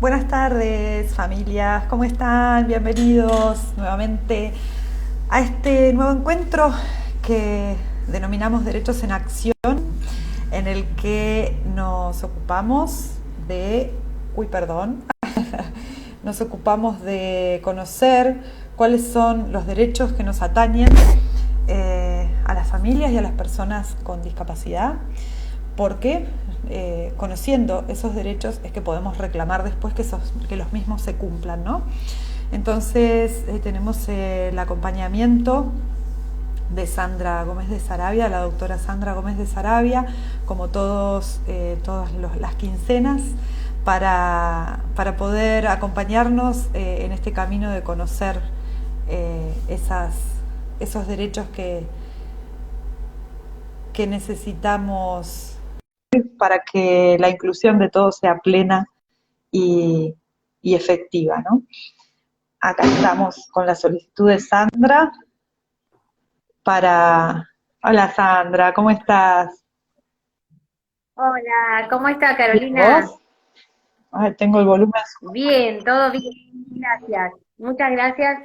Buenas tardes, familias, ¿cómo están? Bienvenidos nuevamente a este nuevo encuentro que denominamos Derechos en Acción, en el que nos ocupamos de, nos ocupamos de conocer cuáles son los derechos que nos atañen a las familias y a las personas con discapacidad, porque conociendo esos derechos es que podemos reclamar después que los mismos se cumplan, ¿no? Entonces tenemos el acompañamiento de Sandra Gómez de Sarabia, la doctora Sandra Gómez de Sarabia, como todas las quincenas, para poder acompañarnos en este camino de conocer esos derechos que necesitamos para que la inclusión de todos sea plena y, y efectiva, ¿no? Acá estamos con la solicitud de Sandra para... Hola Sandra, ¿cómo estás? Hola, ¿cómo está ¿Bien Carolina? vos? Ay, tengo el volumen. Bien, todo bien, gracias. Muchas gracias.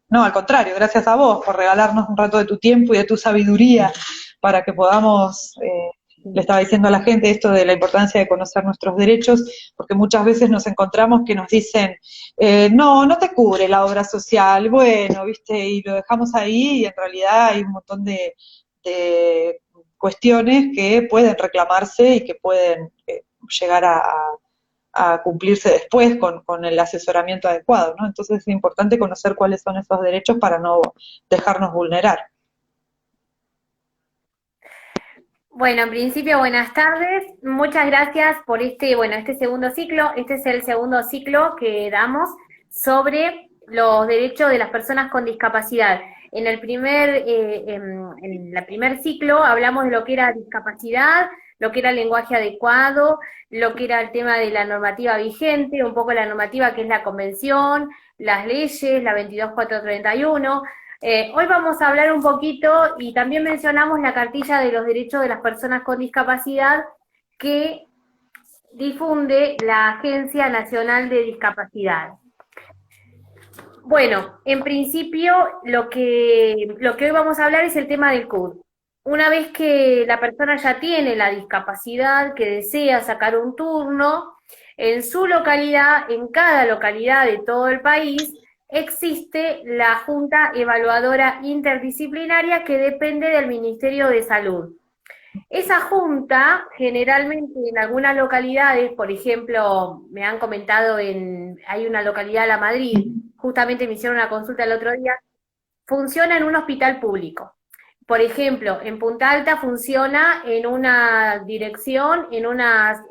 No, al contrario, gracias a vos por regalarnos un rato de tu tiempo y de tu sabiduría para que podamos, le estaba diciendo a la gente esto de la importancia de conocer nuestros derechos, porque muchas veces nos encontramos que nos dicen, no, no te cubre la obra social, bueno, viste, y lo dejamos ahí y en realidad hay un montón de cuestiones que pueden reclamarse y que pueden llegar a cumplirse después con el asesoramiento adecuado, ¿no? Entonces es importante conocer cuáles son esos derechos para no dejarnos vulnerar. Bueno, en principio, buenas tardes. Muchas gracias por este segundo ciclo. Este es el segundo ciclo que damos sobre los derechos de las personas con discapacidad. En el primer ciclo hablamos de lo que era discapacidad, lo que era el lenguaje adecuado, lo que era el tema de la normativa vigente, un poco la normativa que es la convención, las leyes, la 22431. Hoy vamos a hablar un poquito y también mencionamos la cartilla de los derechos de las personas con discapacidad que difunde la Agencia Nacional de Discapacidad. Bueno, en principio lo que hoy vamos a hablar es el tema del CUD. Una vez que la persona ya tiene la discapacidad, que desea sacar un turno, en su localidad, en cada localidad de todo el país, existe la Junta Evaluadora Interdisciplinaria que depende del Ministerio de Salud. Esa junta, generalmente en algunas localidades, por ejemplo, me han comentado hay una localidad, La Madrid, justamente me hicieron una consulta el otro día, funciona en un hospital público. Por ejemplo, en Punta Alta funciona en una dirección, en una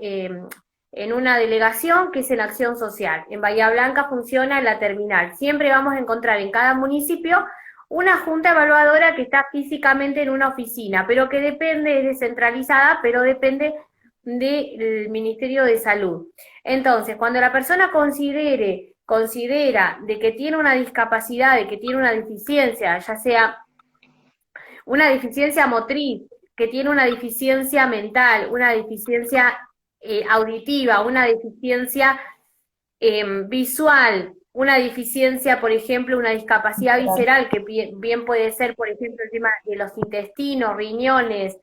delegación que es en Acción Social. En Bahía Blanca funciona en la terminal. Siempre vamos a encontrar en cada municipio una junta evaluadora que está físicamente en una oficina, pero que depende, es descentralizada, pero depende del Ministerio de Salud. Entonces, cuando la persona considera de que tiene una discapacidad, de que tiene una deficiencia, ya sea una deficiencia motriz, que tiene una deficiencia mental, una deficiencia auditiva, una deficiencia visual, una deficiencia, por ejemplo, una discapacidad visceral, que bien puede ser, por ejemplo, el tema de los intestinos, riñones,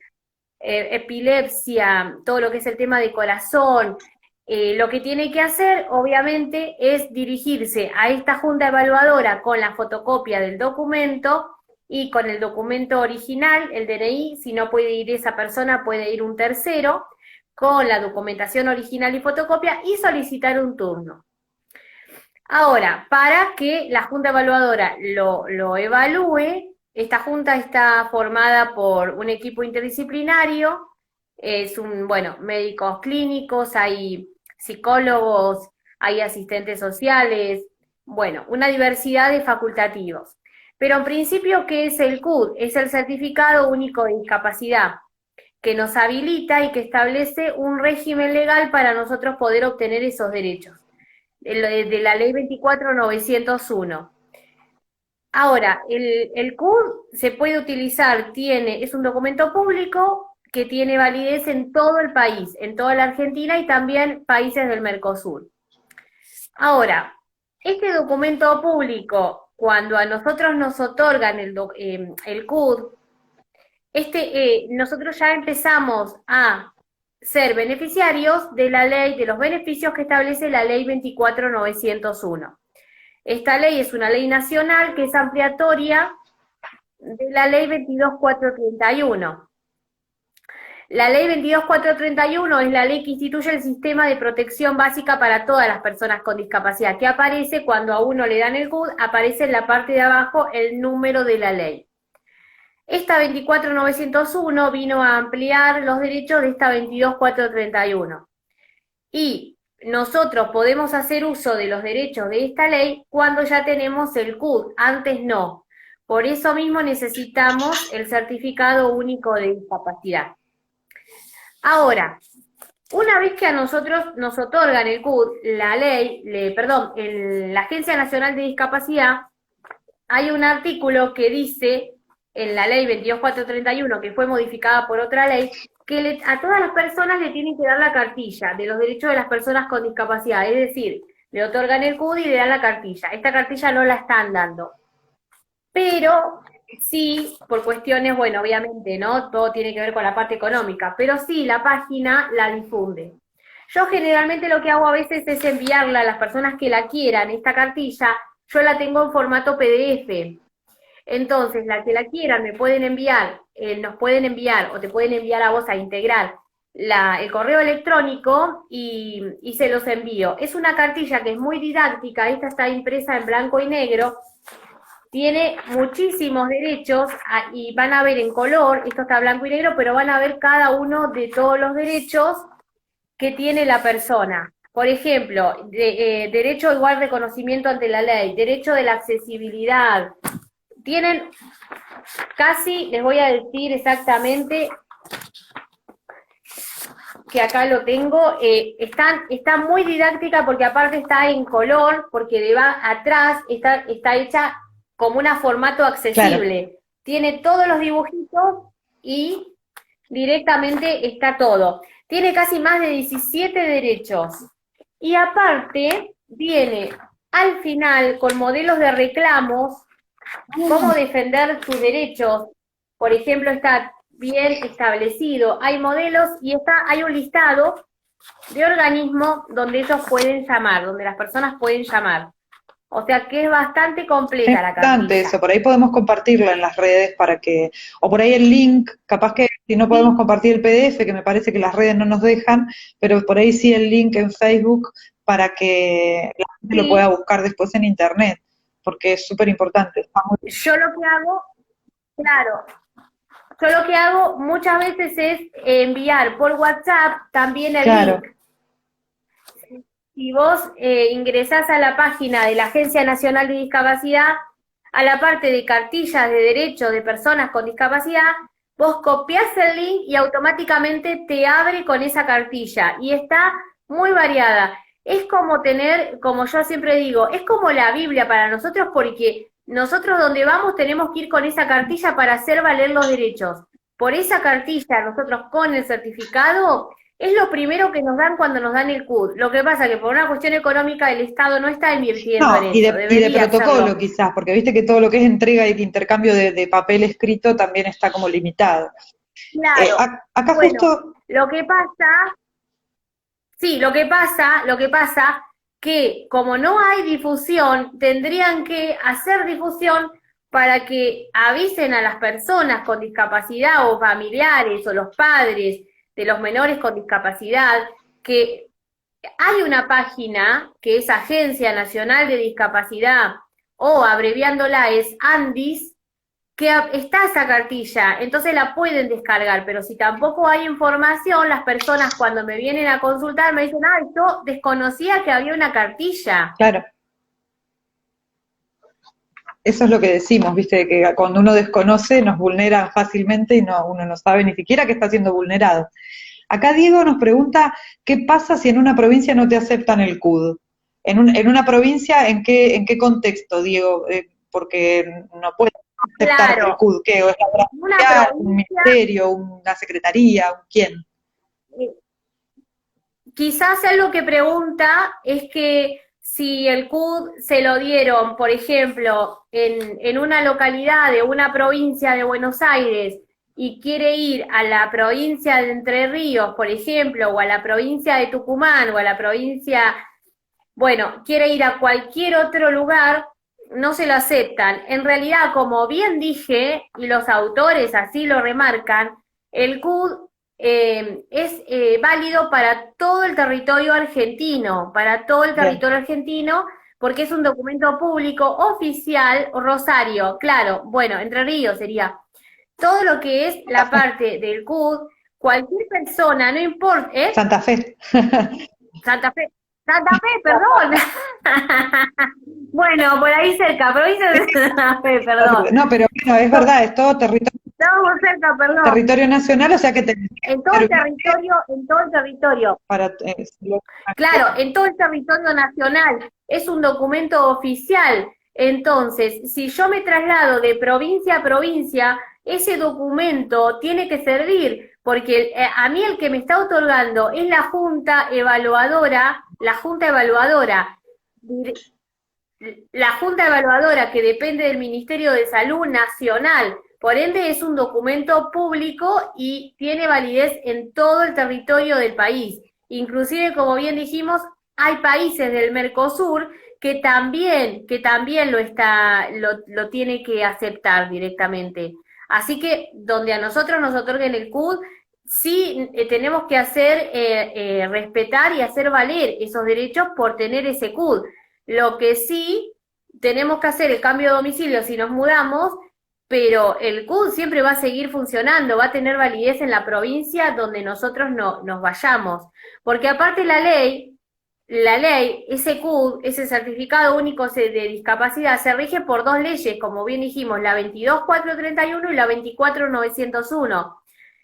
epilepsia, todo lo que es el tema de corazón. Lo que tiene que hacer, obviamente, es dirigirse a esta junta evaluadora con la fotocopia del documento y con el documento original, el DNI. Si no puede ir esa persona, puede ir un tercero, con la documentación original y fotocopia, y solicitar un turno. Ahora, para que la junta evaluadora lo evalúe, esta junta está formada por un equipo interdisciplinario, bueno, médicos clínicos, hay psicólogos, hay asistentes sociales, bueno, una diversidad de facultativos. Pero en principio, ¿qué es el CUD? Es el Certificado Único de Discapacidad, que nos habilita y que establece un régimen legal para nosotros poder obtener esos derechos, de la ley 24901. Ahora, el CUD se puede utilizar, es un documento público que tiene validez en todo el país, en toda la Argentina y también países del Mercosur. Ahora, este documento público, cuando a nosotros nos otorgan el CUD, nosotros ya empezamos a ser beneficiarios de la ley, de los beneficios que establece la ley 24.901. Esta ley es una ley nacional que es ampliatoria de la ley 22.431. La ley 22.431 es la ley que instituye el sistema de protección básica para todas las personas con discapacidad, que aparece cuando a uno le dan el CUD, aparece en la parte de abajo el número de la ley. Esta 24.901 vino a ampliar los derechos de esta 22.431. Y nosotros podemos hacer uso de los derechos de esta ley cuando ya tenemos el CUD, antes no. Por eso mismo necesitamos el certificado único de discapacidad. Ahora, una vez que a nosotros nos otorgan el CUD, la Agencia Nacional de Discapacidad, hay un artículo que dice, en la ley 22.431, que fue modificada por otra ley, que a todas las personas le tienen que dar la cartilla de los derechos de las personas con discapacidad, es decir, le otorgan el CUD y le dan la cartilla. Esta cartilla no la están dando. Pero sí, por cuestiones, bueno, obviamente, ¿no? Todo tiene que ver con la parte económica, pero sí, la página la difunde. Yo generalmente lo que hago a veces es enviarla a las personas que la quieran, esta cartilla, yo la tengo en formato PDF. Entonces, la que la quieran me pueden enviar, nos pueden enviar, o te pueden enviar a vos a integrar el correo electrónico y se los envío. Es una cartilla que es muy didáctica, esta está impresa en blanco y negro, tiene muchísimos derechos y van a ver en color, esto está blanco y negro, pero van a ver cada uno de todos los derechos que tiene la persona. Por ejemplo, derecho a igual reconocimiento ante la ley, derecho de la accesibilidad. Tienen casi, les voy a decir exactamente, que acá lo tengo, está muy didáctica porque aparte está en color, porque de atrás está hecha como un formato accesible. Claro. Tiene todos los dibujitos y directamente está todo. Tiene casi más de 17 derechos. Y aparte viene al final con modelos de reclamos, cómo defender sus derechos. Por ejemplo, está bien establecido. Hay modelos y hay un listado de organismos donde ellos pueden llamar, donde las personas pueden llamar. O sea que es bastante completa la cartilla. Bastante eso, por ahí podemos compartirla en las redes para que, o por ahí el link, capaz que si no podemos compartir el PDF, que me parece que las redes no nos dejan, pero por ahí sí el link en Facebook para que la gente lo pueda buscar después en internet, porque es súper importante. Yo lo que hago, claro, yo lo que hago muchas veces es enviar por WhatsApp también el link. Si vos ingresás a la página de la Agencia Nacional de Discapacidad, a la parte de cartillas de derechos de personas con discapacidad, vos copiás el link y automáticamente te abre con esa cartilla. Y está muy variada. Es como tener, como yo siempre digo, es como la Biblia para nosotros porque nosotros donde vamos tenemos que ir con esa cartilla para hacer valer los derechos. Por esa cartilla, nosotros con el certificado, es lo primero que nos dan cuando nos dan el CUD. Lo que pasa es que por una cuestión económica el Estado no está invirtiendo en eso. Y de protocolo hacerlo. Quizás, porque viste que todo lo que es entrega y intercambio de papel escrito también está como limitado. Claro. Acá bueno, justo... Lo que pasa que como no hay difusión, tendrían que hacer difusión para que avisen a las personas con discapacidad o familiares o los padres de los menores con discapacidad, que hay una página que es Agencia Nacional de Discapacidad, o abreviándola es ANDIS, que está esa cartilla, entonces la pueden descargar, pero si tampoco hay información, las personas cuando me vienen a consultar me dicen, ay, yo desconocía que había una cartilla. Claro. Eso es lo que decimos, viste, que cuando uno desconoce nos vulnera fácilmente y uno no sabe ni siquiera que está siendo vulnerado. Acá Diego nos pregunta, ¿qué pasa si en una provincia no te aceptan el CUD? En una provincia, ¿en qué contexto, Diego? Porque no puede aceptar el CUD, ¿qué? ¿O es la provincia, un ministerio, una secretaría, quién? Quizás él lo que pregunta es que si el CUD se lo dieron, por ejemplo, en una localidad de una provincia de Buenos Aires y quiere ir a la provincia de Entre Ríos, por ejemplo, o a la provincia de Tucumán, o a la provincia, bueno, quiere ir a cualquier otro lugar, no se lo aceptan. En realidad, como bien dije, y los autores así lo remarcan, el CUD es válido para todo el territorio argentino, Bien. porque es un documento público oficial, Rosario, claro, bueno, Entre Ríos sería. Todo lo que es Santa la Fe. parte del CUD, cualquier persona, no importa, ¿eh? Santa Fe. Santa Fe, Santa Fe, perdón. Bueno, por ahí cerca, provincia de Santa Fe, perdón. No, pero bueno, es verdad, es todo territorio, Estamos cerca, perdón. territorio nacional, o sea que tenés que En todo el servir territorio, en todo el territorio. para Claro, en todo el territorio nacional es un documento oficial. Entonces, si yo me traslado de provincia a provincia, ese documento tiene que servir, porque a mí el que me está otorgando es la Junta Evaluadora, la Junta Evaluadora que depende del Ministerio de Salud Nacional. Por ende, es un documento público y tiene validez en todo el territorio del país. Inclusive, como bien dijimos, hay países del Mercosur que también lo tiene que aceptar directamente. Así que donde a nosotros nos otorguen el CUD, sí tenemos que hacer respetar y hacer valer esos derechos por tener ese CUD. Lo que sí tenemos que hacer el cambio de domicilio si nos mudamos, pero el CUD siempre va a seguir funcionando, va a tener validez en la provincia donde nosotros nos vayamos. Porque aparte la ley, ese CUD, ese certificado único de discapacidad, se rige por dos leyes, como bien dijimos, la 22.431 y la 24.901.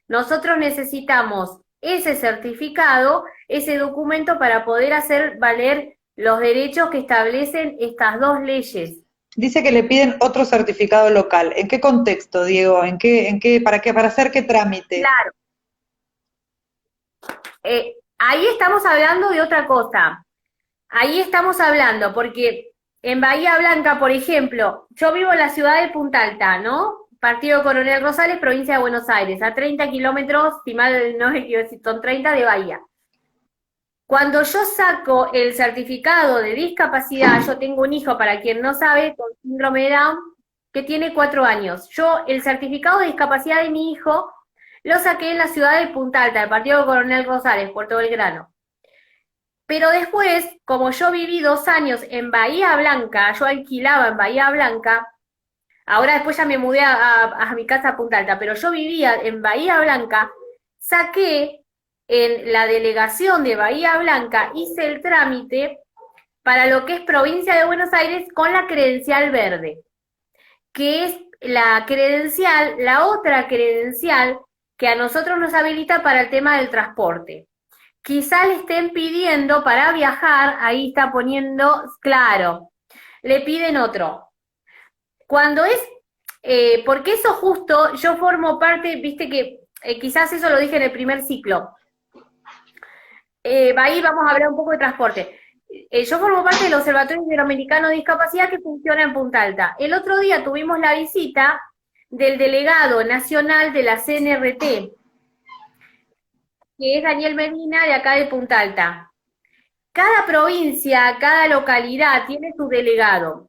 Nosotros necesitamos ese certificado, ese documento para poder hacer valer los derechos que establecen estas dos leyes. dice que le piden otro certificado local. ¿En qué contexto, Diego? ¿Para hacer qué trámite? Claro, ahí estamos hablando de otra cosa. Ahí estamos hablando, porque en Bahía Blanca, por ejemplo, yo vivo en la ciudad de Punta Alta, ¿no? Partido Coronel Rosales, provincia de Buenos Aires, a 30 kilómetros, si mal no me equivoco, son 30 de Bahía. Cuando yo saco el certificado de discapacidad, yo tengo un hijo, para quien no sabe, con síndrome de Down, que tiene 4 años. Yo el certificado de discapacidad de mi hijo lo saqué en la ciudad de Punta Alta, del Partido Coronel Rosales, Puerto Belgrano. Pero después, como yo viví 2 años en Bahía Blanca, yo alquilaba en Bahía Blanca, ahora después ya me mudé a mi casa a Punta Alta, pero yo vivía en Bahía Blanca, saqué en la delegación de Bahía Blanca, hice el trámite para lo que es provincia de Buenos Aires con la credencial verde, que es la credencial, la otra credencial que a nosotros nos habilita para el tema del transporte. Quizá le estén pidiendo para viajar, ahí está poniendo, claro, le piden otro. Cuando es, porque eso justo, yo formo parte, viste que quizás eso lo dije en el primer ciclo, ahí vamos a hablar un poco de transporte. Yo formo parte del Observatorio Iberoamericano de Discapacidad que funciona en Punta Alta. El otro día tuvimos la visita del delegado nacional de la CNRT, que es Daniel Medina, de acá de Punta Alta. Cada provincia, cada localidad tiene su delegado.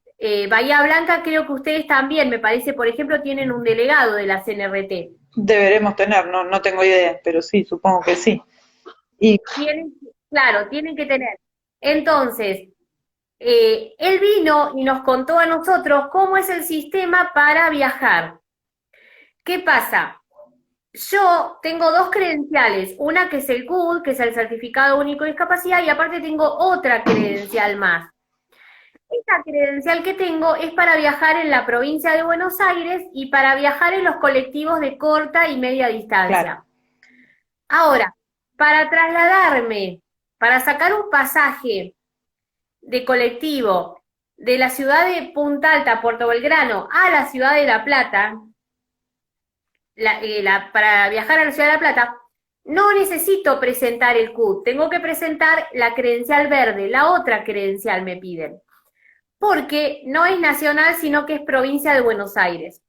Bahía Blanca creo que ustedes también, me parece, por ejemplo, tienen un delegado de la CNRT. Deberemos tener, no tengo idea, pero sí, supongo que sí. Y Claro, tienen que tener. Entonces, él vino y nos contó a nosotros cómo es el sistema para viajar. ¿Qué pasa? Yo tengo dos credenciales, una que es el CUD, que es el Certificado Único de Discapacidad, y aparte tengo otra credencial más. Esta credencial que tengo es para viajar en la provincia de Buenos Aires y para viajar en los colectivos de corta y media distancia. claro, Ahora, para trasladarme, para sacar un pasaje de colectivo de la ciudad de Punta Alta, Puerto Belgrano, a la ciudad de La Plata, para viajar a la ciudad de La Plata, no necesito presentar el CUD, tengo que presentar la credencial verde, la otra credencial me piden, porque no es nacional, sino que es provincia de Buenos Aires.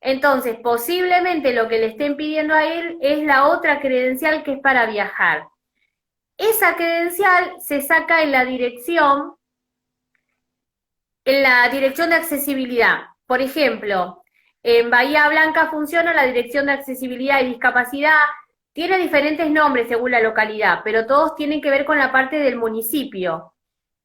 Entonces, posiblemente lo que le estén pidiendo a él es la otra credencial que es para viajar. Esa credencial se saca en la dirección de accesibilidad. Por ejemplo, en Bahía Blanca funciona la Dirección de Accesibilidad y Discapacidad, tiene diferentes nombres según la localidad, pero todos tienen que ver con la parte del municipio.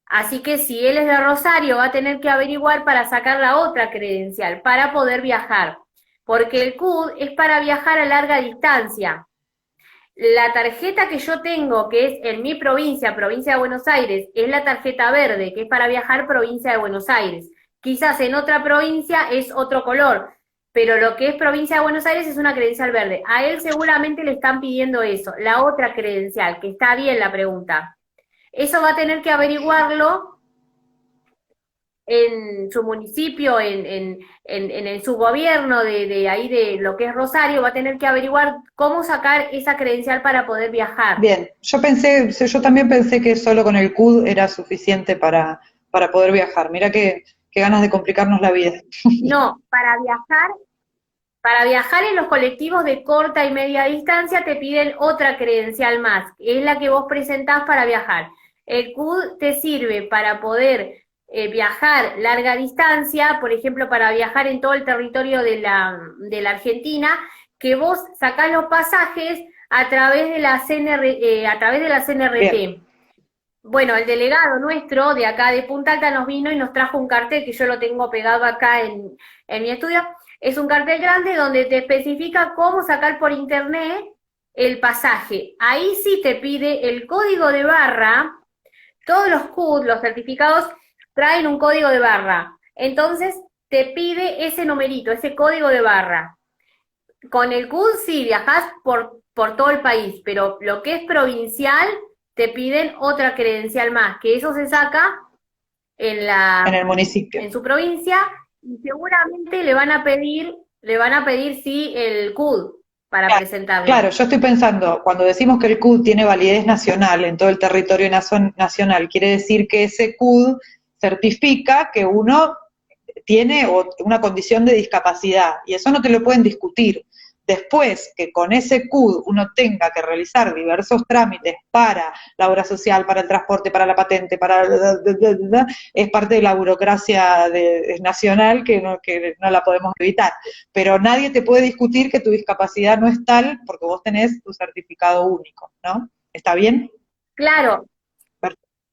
Así que si él es de Rosario, va a tener que averiguar para sacar la otra credencial, para poder viajar, porque el CUD es para viajar a larga distancia. La tarjeta que yo tengo, que es en mi provincia, provincia de Buenos Aires, es la tarjeta verde, que es para viajar provincia de Buenos Aires. Quizás en otra provincia es otro color, pero lo que es provincia de Buenos Aires es una credencial verde. A él seguramente le están pidiendo eso, la otra credencial, que está bien la pregunta. Eso va a tener que averiguarlo en su municipio, en su gobierno de ahí de lo que es Rosario, va a tener que averiguar cómo sacar esa credencial para poder viajar. Bien, yo también pensé que solo con el CUD era suficiente para poder viajar. Mira qué ganas de complicarnos la vida. No, para viajar en los colectivos de corta y media distancia te piden otra credencial más, que es la que vos presentás para viajar. El CUD te sirve para poder viajar larga distancia, por ejemplo, para viajar en todo el territorio de la Argentina, que vos sacás los pasajes a través de la CNRT. Bien. Bueno, el delegado nuestro de acá de Punta Alta nos vino y nos trajo un cartel que yo lo tengo pegado acá en mi estudio. Es un cartel grande donde te especifica cómo sacar por internet el pasaje. Ahí sí te pide el código de barra. Todos los CUD, los certificados, traen un código de barra. Entonces te pide ese numerito, ese código de barra. Con el CUD sí viajás por todo el país, pero lo que es provincial te piden otra credencial más, que eso se saca En el municipio. en su provincia, y seguramente le van a pedir sí el CUD para presentarlo. Claro, yo estoy pensando, cuando decimos que el CUD tiene validez nacional en todo el territorio nacional, quiere decir que ese CUD certifica que uno tiene una condición de discapacidad, y eso no te lo pueden discutir. Después que con ese CUD uno tenga que realizar diversos trámites para la obra social, para el transporte, para la patente, es parte de la burocracia nacional que no la podemos evitar. Pero nadie te puede discutir que tu discapacidad no es tal porque vos tenés tu certificado único, ¿no? ¿Está bien? Claro,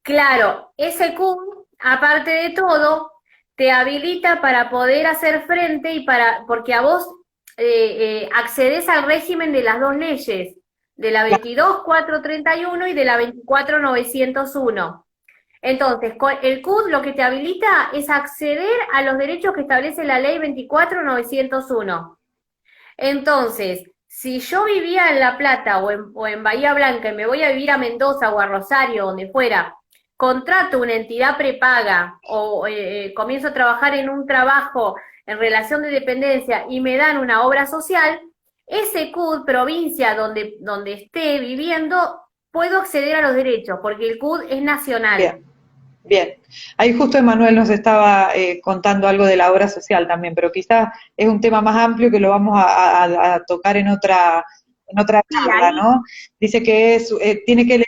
claro, ese CUD, aparte de todo, te habilita para poder hacer frente porque a vos accedes al régimen de las dos leyes, de la 22.431 y de la 24.901. Entonces, con el CUD lo que te habilita es acceder a los derechos que establece la ley 24.901. Entonces, si yo vivía en La Plata o en Bahía Blanca y me voy a vivir a Mendoza o a Rosario, donde fuera, contrato una entidad prepaga o comienzo a trabajar en un trabajo en relación de dependencia y me dan una obra social, ese CUD, provincia donde esté viviendo, puedo acceder a los derechos, porque el CUD es nacional. Bien, bien. Ahí justo Emanuel nos estaba contando algo de la obra social también, pero quizás es un tema más amplio que lo vamos a tocar en otra charla, ¿no? Dice que tiene que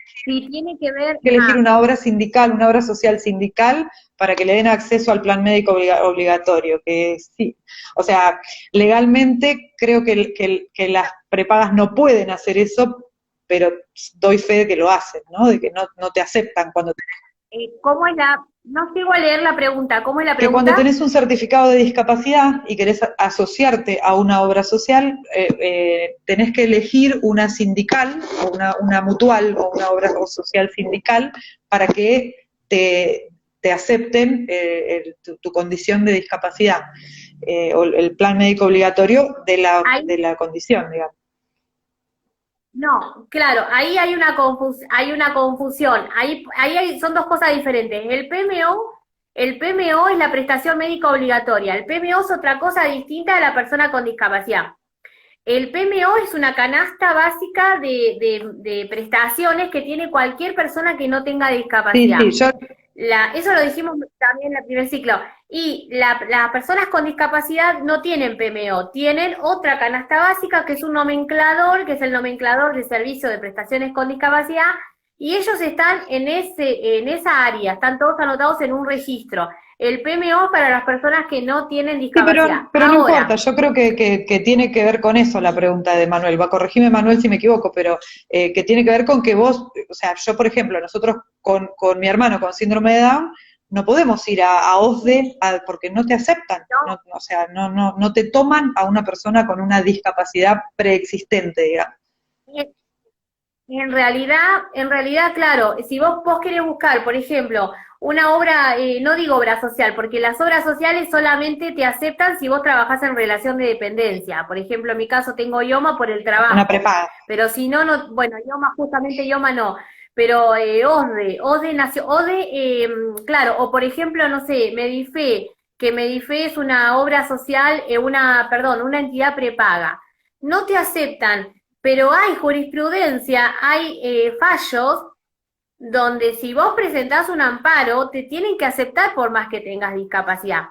elegir una obra sindical, una obra social sindical, para que le den acceso al plan médico obligatorio, que sí, o sea, legalmente creo que las prepagas no pueden hacer eso, pero doy fe de que lo hacen, ¿no? De que no te aceptan cuando ¿Cómo es no llego a leer la pregunta, ¿cómo es la pregunta? Que cuando tenés un certificado de discapacidad y querés asociarte a una obra social, tenés que elegir una sindical, o una mutual, o una obra social sindical, para que te acepten tu condición de discapacidad, o el plan médico obligatorio de la condición, digamos. No, claro, ahí hay una confusión. Ahí son dos cosas diferentes. El PMO es la prestación médica obligatoria. El PMO es otra cosa distinta a la persona con discapacidad. El PMO es una canasta básica de prestaciones que tiene cualquier persona que no tenga discapacidad. Sí, yo... Eso lo dijimos también en el primer ciclo. Y las personas con discapacidad no tienen PMO, tienen otra canasta básica que es un nomenclador, que es el nomenclador de servicio de prestaciones con discapacidad, y ellos están en esa área, están todos anotados en un registro. El PMO para las personas que no tienen discapacidad. Sí, pero no importa, yo creo que tiene que ver con eso la pregunta de Manuel. Va, corregime, Manuel, si me equivoco, pero que tiene que ver con que vos, o sea, yo, por ejemplo, nosotros con mi hermano con síndrome de Down, no podemos ir a OSDE porque no te aceptan, No. o sea, no te toman a una persona con una discapacidad preexistente, digamos. En realidad, claro, si vos querés buscar, por ejemplo, una obra, no digo obra social, porque las obras sociales solamente te aceptan si vos trabajás en relación de dependencia. Por ejemplo, en mi caso tengo IOMA por el trabajo. Una prepaga. Pero si no, bueno, IOMA, justamente IOMA no. Pero OSDE nació, claro, o por ejemplo, no sé, Medife, que Medife es una obra social, una entidad prepaga. No te aceptan, pero hay jurisprudencia, hay fallos donde si vos presentás un amparo, te tienen que aceptar por más que tengas discapacidad.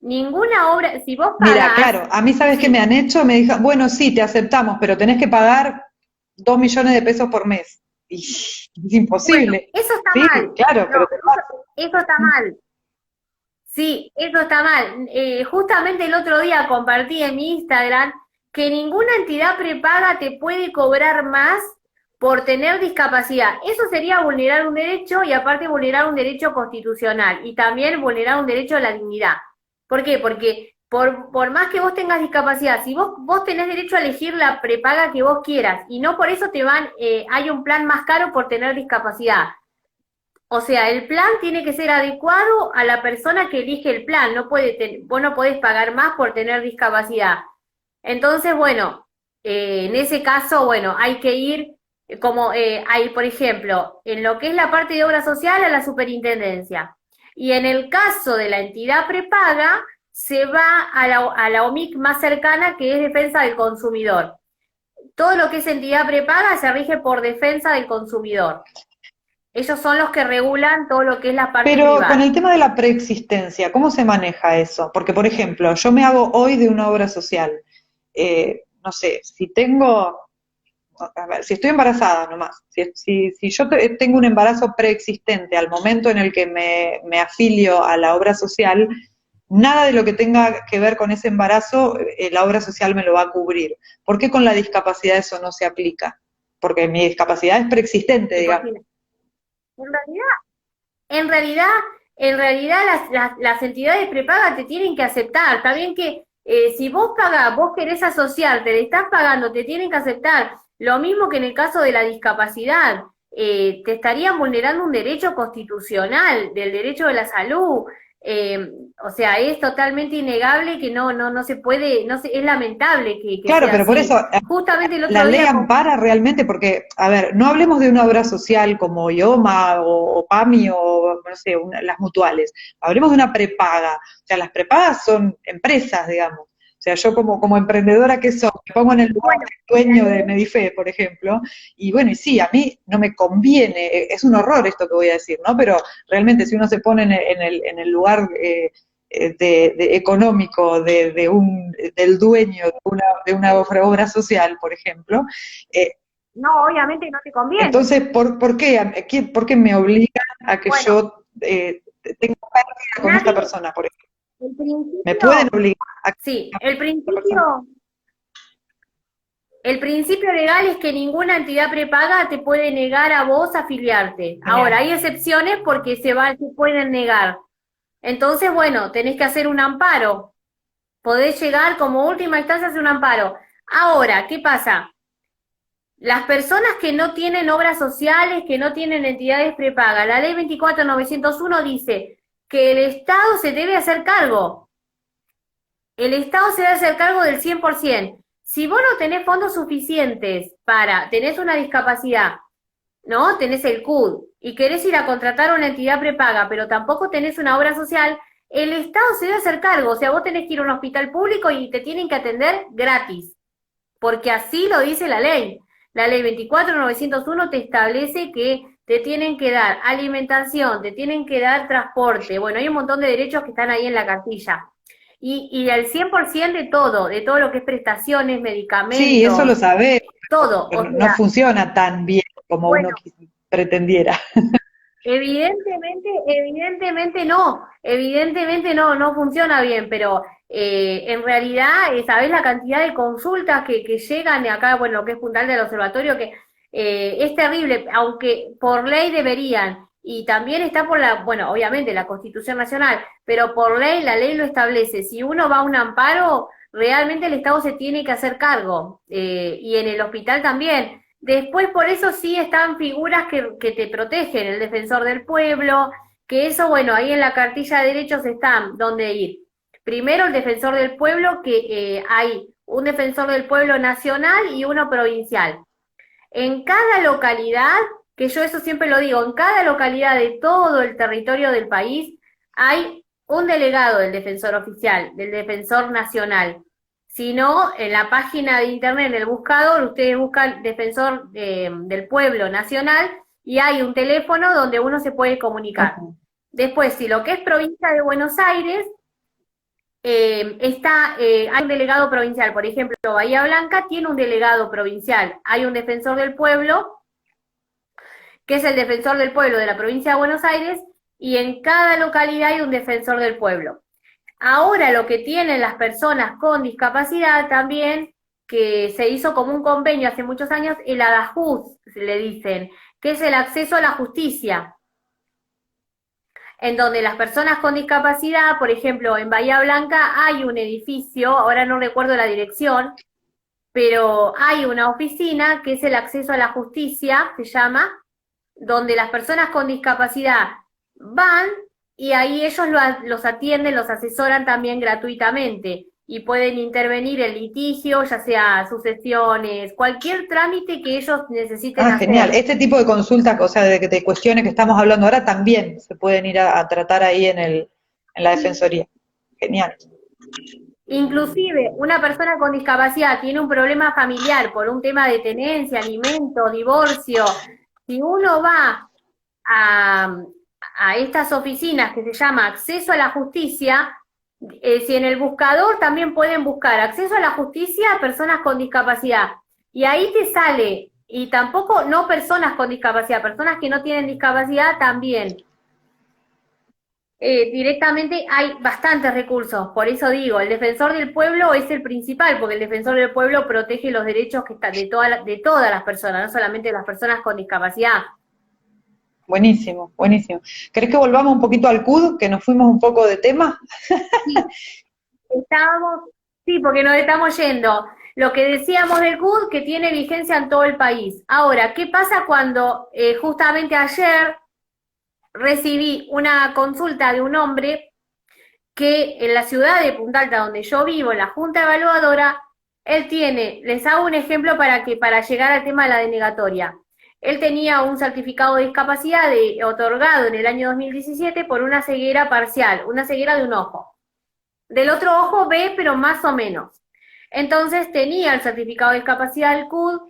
Ninguna obra, si vos pagás... Mira, claro, a mí, ¿sabes qué me han hecho? Me dijo, bueno, sí, te aceptamos, pero tenés que pagar 2 millones de pesos por mes. Y es imposible. Bueno, eso está sí, mal. claro, No, pero eso está mal. Sí, eso está mal. Justamente el otro día compartí en mi Instagram que ninguna entidad prepaga te puede cobrar más por tener discapacidad. Eso sería vulnerar un derecho y aparte vulnerar un derecho constitucional y también vulnerar un derecho a la dignidad. ¿Por qué? Porque por más que vos tengas discapacidad, si vos tenés derecho a elegir la prepaga que vos quieras y no por eso hay un plan más caro por tener discapacidad. O sea, el plan tiene que ser adecuado a la persona que elige el plan. Vos no podés pagar más por tener discapacidad. Entonces, bueno, en ese caso, bueno, hay que ir hay, por ejemplo, en lo que es la parte de obra social a la superintendencia. Y en el caso de la entidad prepaga, se va a la OMIC más cercana, que es Defensa del Consumidor. Todo lo que es entidad prepaga se rige por Defensa del Consumidor. Ellos son los que regulan todo lo que es la parte Pero privada. con el tema de la preexistencia, ¿cómo se maneja eso? Porque, por ejemplo, yo me hago hoy de una obra social. No sé, si estoy embarazada nomás, si yo tengo un embarazo preexistente al momento en el que me afilio a la obra social, nada de lo que tenga que ver con ese embarazo, la obra social me lo va a cubrir. ¿Por qué con la discapacidad eso no se aplica? Porque mi discapacidad es preexistente, digamos. En realidad las entidades prepagas te tienen que aceptar. Está bien que si vos pagás, vos querés asociarte, le estás pagando, te tienen que aceptar. Lo mismo que en el caso de la discapacidad, te estarían vulnerando un derecho constitucional, del derecho de la salud. O sea, es totalmente innegable que no se puede, es lamentable que Claro, sea pero por así. eso Justamente el otro la ley día ampara realmente, porque, a ver, no hablemos de una obra social como IOMA o PAMI o, no sé, las mutuales, hablemos de una prepaga. O sea, las prepagas son empresas, digamos. O sea, yo como emprendedora que soy, me pongo en el lugar del dueño de Medife, por ejemplo, y bueno, y sí, a mí no me conviene, es un horror esto que voy a decir, ¿no? Pero realmente si uno se pone en el lugar económico del dueño de una obra social, por ejemplo. no, obviamente no te conviene. Entonces, ¿por qué me obligan a que yo tenga pérdida con esta persona, por ejemplo? ¿Me pueden obligar a Sí, el principio legal es que ninguna entidad prepaga te puede negar a vos afiliarte. Ahora, hay excepciones porque se pueden negar. Entonces, bueno, tenés que hacer un amparo. Podés llegar como última instancia a hacer un amparo. Ahora, ¿qué pasa? Las personas que no tienen obras sociales, que no tienen entidades prepagas, la ley 24.901 dice que el Estado se debe hacer cargo. El Estado se debe hacer cargo del 100%. Si vos no tenés fondos suficientes tenés una discapacidad, ¿no? Tenés el CUD y querés ir a contratar una entidad prepaga, pero tampoco tenés una obra social, el Estado se debe hacer cargo. O sea, vos tenés que ir a un hospital público y te tienen que atender gratis. porque así lo dice la ley. La ley 24.901 te establece que te tienen que dar alimentación, te tienen que dar transporte, bueno, hay un montón de derechos que están ahí en la cartilla. Y al 100% de todo lo que es prestaciones, Sí, eso medicamentos, lo sabés, todo. O pero no sea, funciona tan bien como uno bueno, pretendiera. evidentemente no, no funciona bien, pero en realidad, ¿sabés la cantidad de consultas que llegan de acá, bueno, lo que es Puntal del Observatorio, que es terrible, aunque por ley deberían, y también está por la, bueno, obviamente la Constitución Nacional, pero por ley, la ley lo establece, si uno va a un amparo, realmente el Estado se tiene que hacer cargo, y en el hospital también. Después, por eso sí están figuras que te protegen, el defensor del pueblo, que eso, bueno, ahí en la cartilla de derechos están dónde ir. Primero, el defensor del pueblo, que hay un defensor del pueblo nacional y uno provincial. En cada localidad, que yo eso siempre lo digo, en cada localidad de todo el territorio del país hay un delegado del defensor oficial, del defensor nacional. Si no, en la página de internet, en el buscador, ustedes buscan defensor del pueblo nacional y hay un teléfono donde uno se puede comunicar. Ujú. Después, si lo que es provincia de Buenos Aires, hay un delegado provincial, por ejemplo, Bahía Blanca tiene un delegado provincial, hay un defensor del pueblo, que es el defensor del pueblo de la provincia de Buenos Aires, y en cada localidad hay un defensor del pueblo. Ahora lo que tienen las personas con discapacidad también, que se hizo como un convenio hace muchos años, el ADAJUS, le dicen, que es el acceso a la justicia, en donde las personas con discapacidad, por ejemplo, en Bahía Blanca hay un edificio, ahora no recuerdo la dirección, pero hay una oficina que es el acceso a la justicia, se llama, donde las personas con discapacidad van y ahí ellos los atienden, los asesoran también gratuitamente y pueden intervenir en litigio, ya sea sucesiones, cualquier trámite que ellos necesiten Ah, genial. hacer. Este tipo de consultas, o sea, de cuestiones que estamos hablando ahora, también se pueden ir a tratar ahí en la Defensoría. Genial. Inclusive, una persona con discapacidad tiene un problema familiar por un tema de tenencia, alimento, divorcio. Si uno va a, a estas oficinas que se llama Acceso a la Justicia, si en el buscador también pueden buscar Acceso a la Justicia a personas con discapacidad. Y ahí te sale, y tampoco no personas con discapacidad, personas que no tienen discapacidad también. Directamente hay bastantes recursos, por eso digo, el defensor del pueblo es el principal, porque el defensor del pueblo protege los derechos que están de todas las personas, no solamente de las personas con discapacidad. Buenísimo, buenísimo. ¿Querés que volvamos un poquito al CUD, que nos fuimos un poco de tema? Sí, estábamos, sí, porque nos estamos yendo. Lo que decíamos del CUD, que tiene vigencia en todo el país. Ahora, ¿qué pasa cuando justamente ayer recibí una consulta de un hombre que en la ciudad de Punta Alta, donde yo vivo, en la Junta Evaluadora, él tiene, les hago un ejemplo para llegar al tema de la denegatoria. Él tenía un certificado de discapacidad otorgado en el año 2017 por una ceguera parcial, una ceguera de un ojo. Del otro ojo ve, pero más o menos. Entonces tenía el certificado de discapacidad del CUD,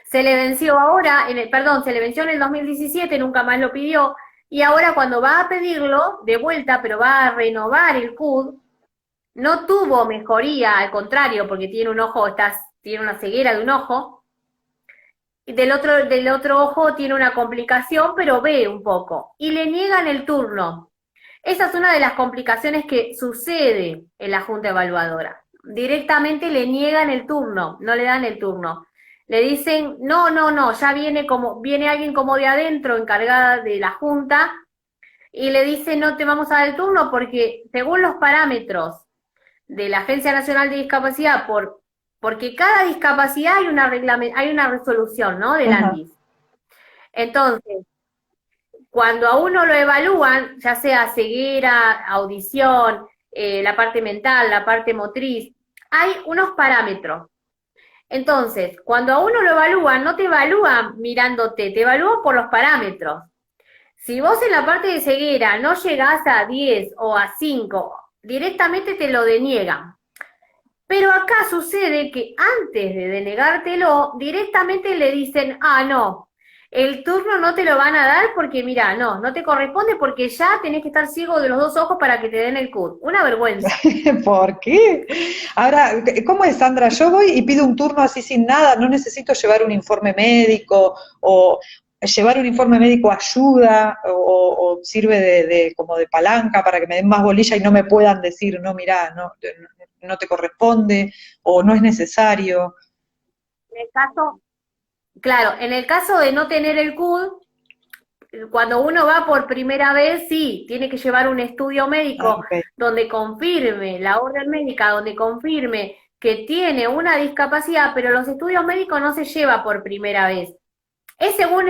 se le venció ahora, se le venció en el 2017, nunca más lo pidió, y ahora cuando va a pedirlo de vuelta, pero va a renovar el CUD, no tuvo mejoría, al contrario, porque tiene un ojo, tiene una ceguera de un ojo, y del otro ojo tiene una complicación, pero ve un poco, y le niegan el turno. Esa es una de las complicaciones que sucede en la Junta Evaluadora. Directamente le niegan el turno, no le dan el turno. Le dicen, no, ya viene alguien como de adentro, encargada de la Junta, y le dice, no te vamos a dar el turno porque según los parámetros de la Agencia Nacional de Discapacidad, porque cada discapacidad hay una resolución, ¿no? Del Ajá. ANDIS. Entonces, cuando a uno lo evalúan, ya sea ceguera, audición, la parte mental, la parte motriz, hay unos parámetros. Entonces, cuando a uno lo evalúan, no te evalúan mirándote, te evalúan por los parámetros. Si vos en la parte de ceguera no llegás a 10 o a 5, directamente te lo deniegan. Pero acá sucede que antes de denegártelo, directamente le dicen, ah, no, el turno no te lo van a dar porque, mira, no te corresponde porque ya tenés que estar ciego de los dos ojos para que te den el CUT. Una vergüenza. ¿Por qué? Ahora, ¿cómo es, Sandra? Yo voy y pido un turno así sin nada, no necesito llevar un informe médico o llevar un informe médico ayuda o sirve como de palanca para que me den más bolilla y no me puedan decir, no, mirá, no te corresponde o no es necesario. En el caso, claro, en el caso de no tener el CUT, cuando uno va por primera vez, sí, tiene que llevar un estudio Ah, médico ok, donde confirme, la orden médica donde confirme que tiene una discapacidad, pero los estudios médicos no se lleva por primera vez. Es según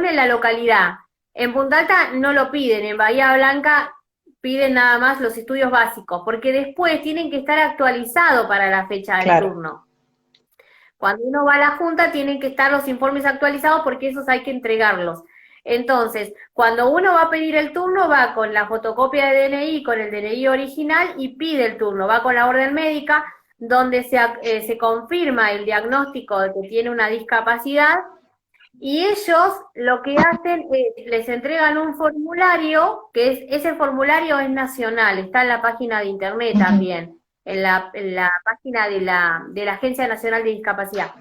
la localidad. En Punta Alta no lo piden, en Bahía Blanca piden nada más los estudios básicos, porque después tienen que estar actualizados para la fecha del claro, turno. Cuando uno va a la junta tienen que estar los informes actualizados porque esos hay que entregarlos. Entonces, cuando uno va a pedir el turno, va con la fotocopia de DNI, con el DNI original y pide el turno, va con la orden médica donde se confirma el diagnóstico de que tiene una discapacidad y ellos lo que hacen es, les entregan un formulario, ese formulario es nacional, está en la página de internet ujú, también, en la página de la Agencia Nacional de Discapacidad.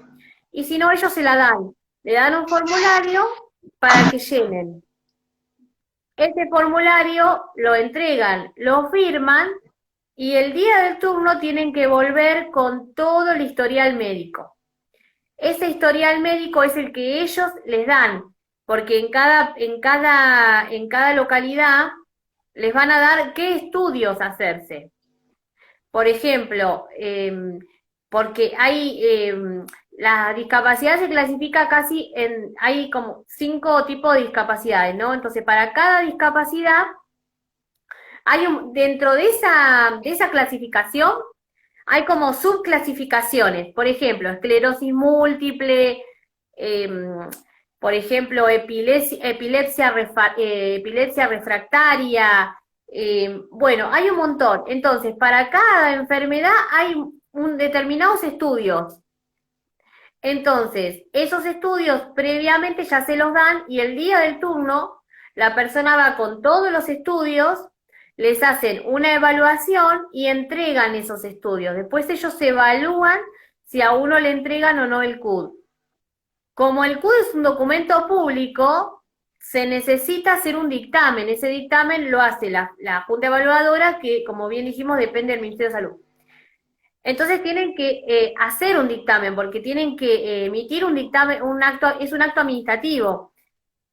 Y si no, ellos se la dan, le dan un formulario para que llenen. Ese formulario lo entregan, lo firman y el día del turno tienen que volver con todo el historial médico. Ese historial médico es el que ellos les dan, porque en cada localidad les van a dar qué estudios hacerse. Por ejemplo, porque la discapacidad se clasifica hay como 5 tipos de discapacidades, ¿no? Entonces, para cada discapacidad, dentro de esa clasificación, hay como subclasificaciones, por ejemplo, esclerosis múltiple, eh, por ejemplo, epilepsia refractaria, bueno, hay un montón. Entonces, para cada enfermedad hay determinados estudios. Entonces, esos estudios previamente ya se los dan y el día del turno la persona va con todos los estudios, les hacen una evaluación y entregan esos estudios. Después ellos se evalúan si a uno le entregan o no el CUD. Como el CUD es un documento público, se necesita hacer un dictamen. Ese dictamen lo hace la Junta Evaluadora, que como bien dijimos depende del Ministerio de Salud. Entonces tienen que hacer un dictamen, porque tienen que emitir un dictamen, es un acto administrativo.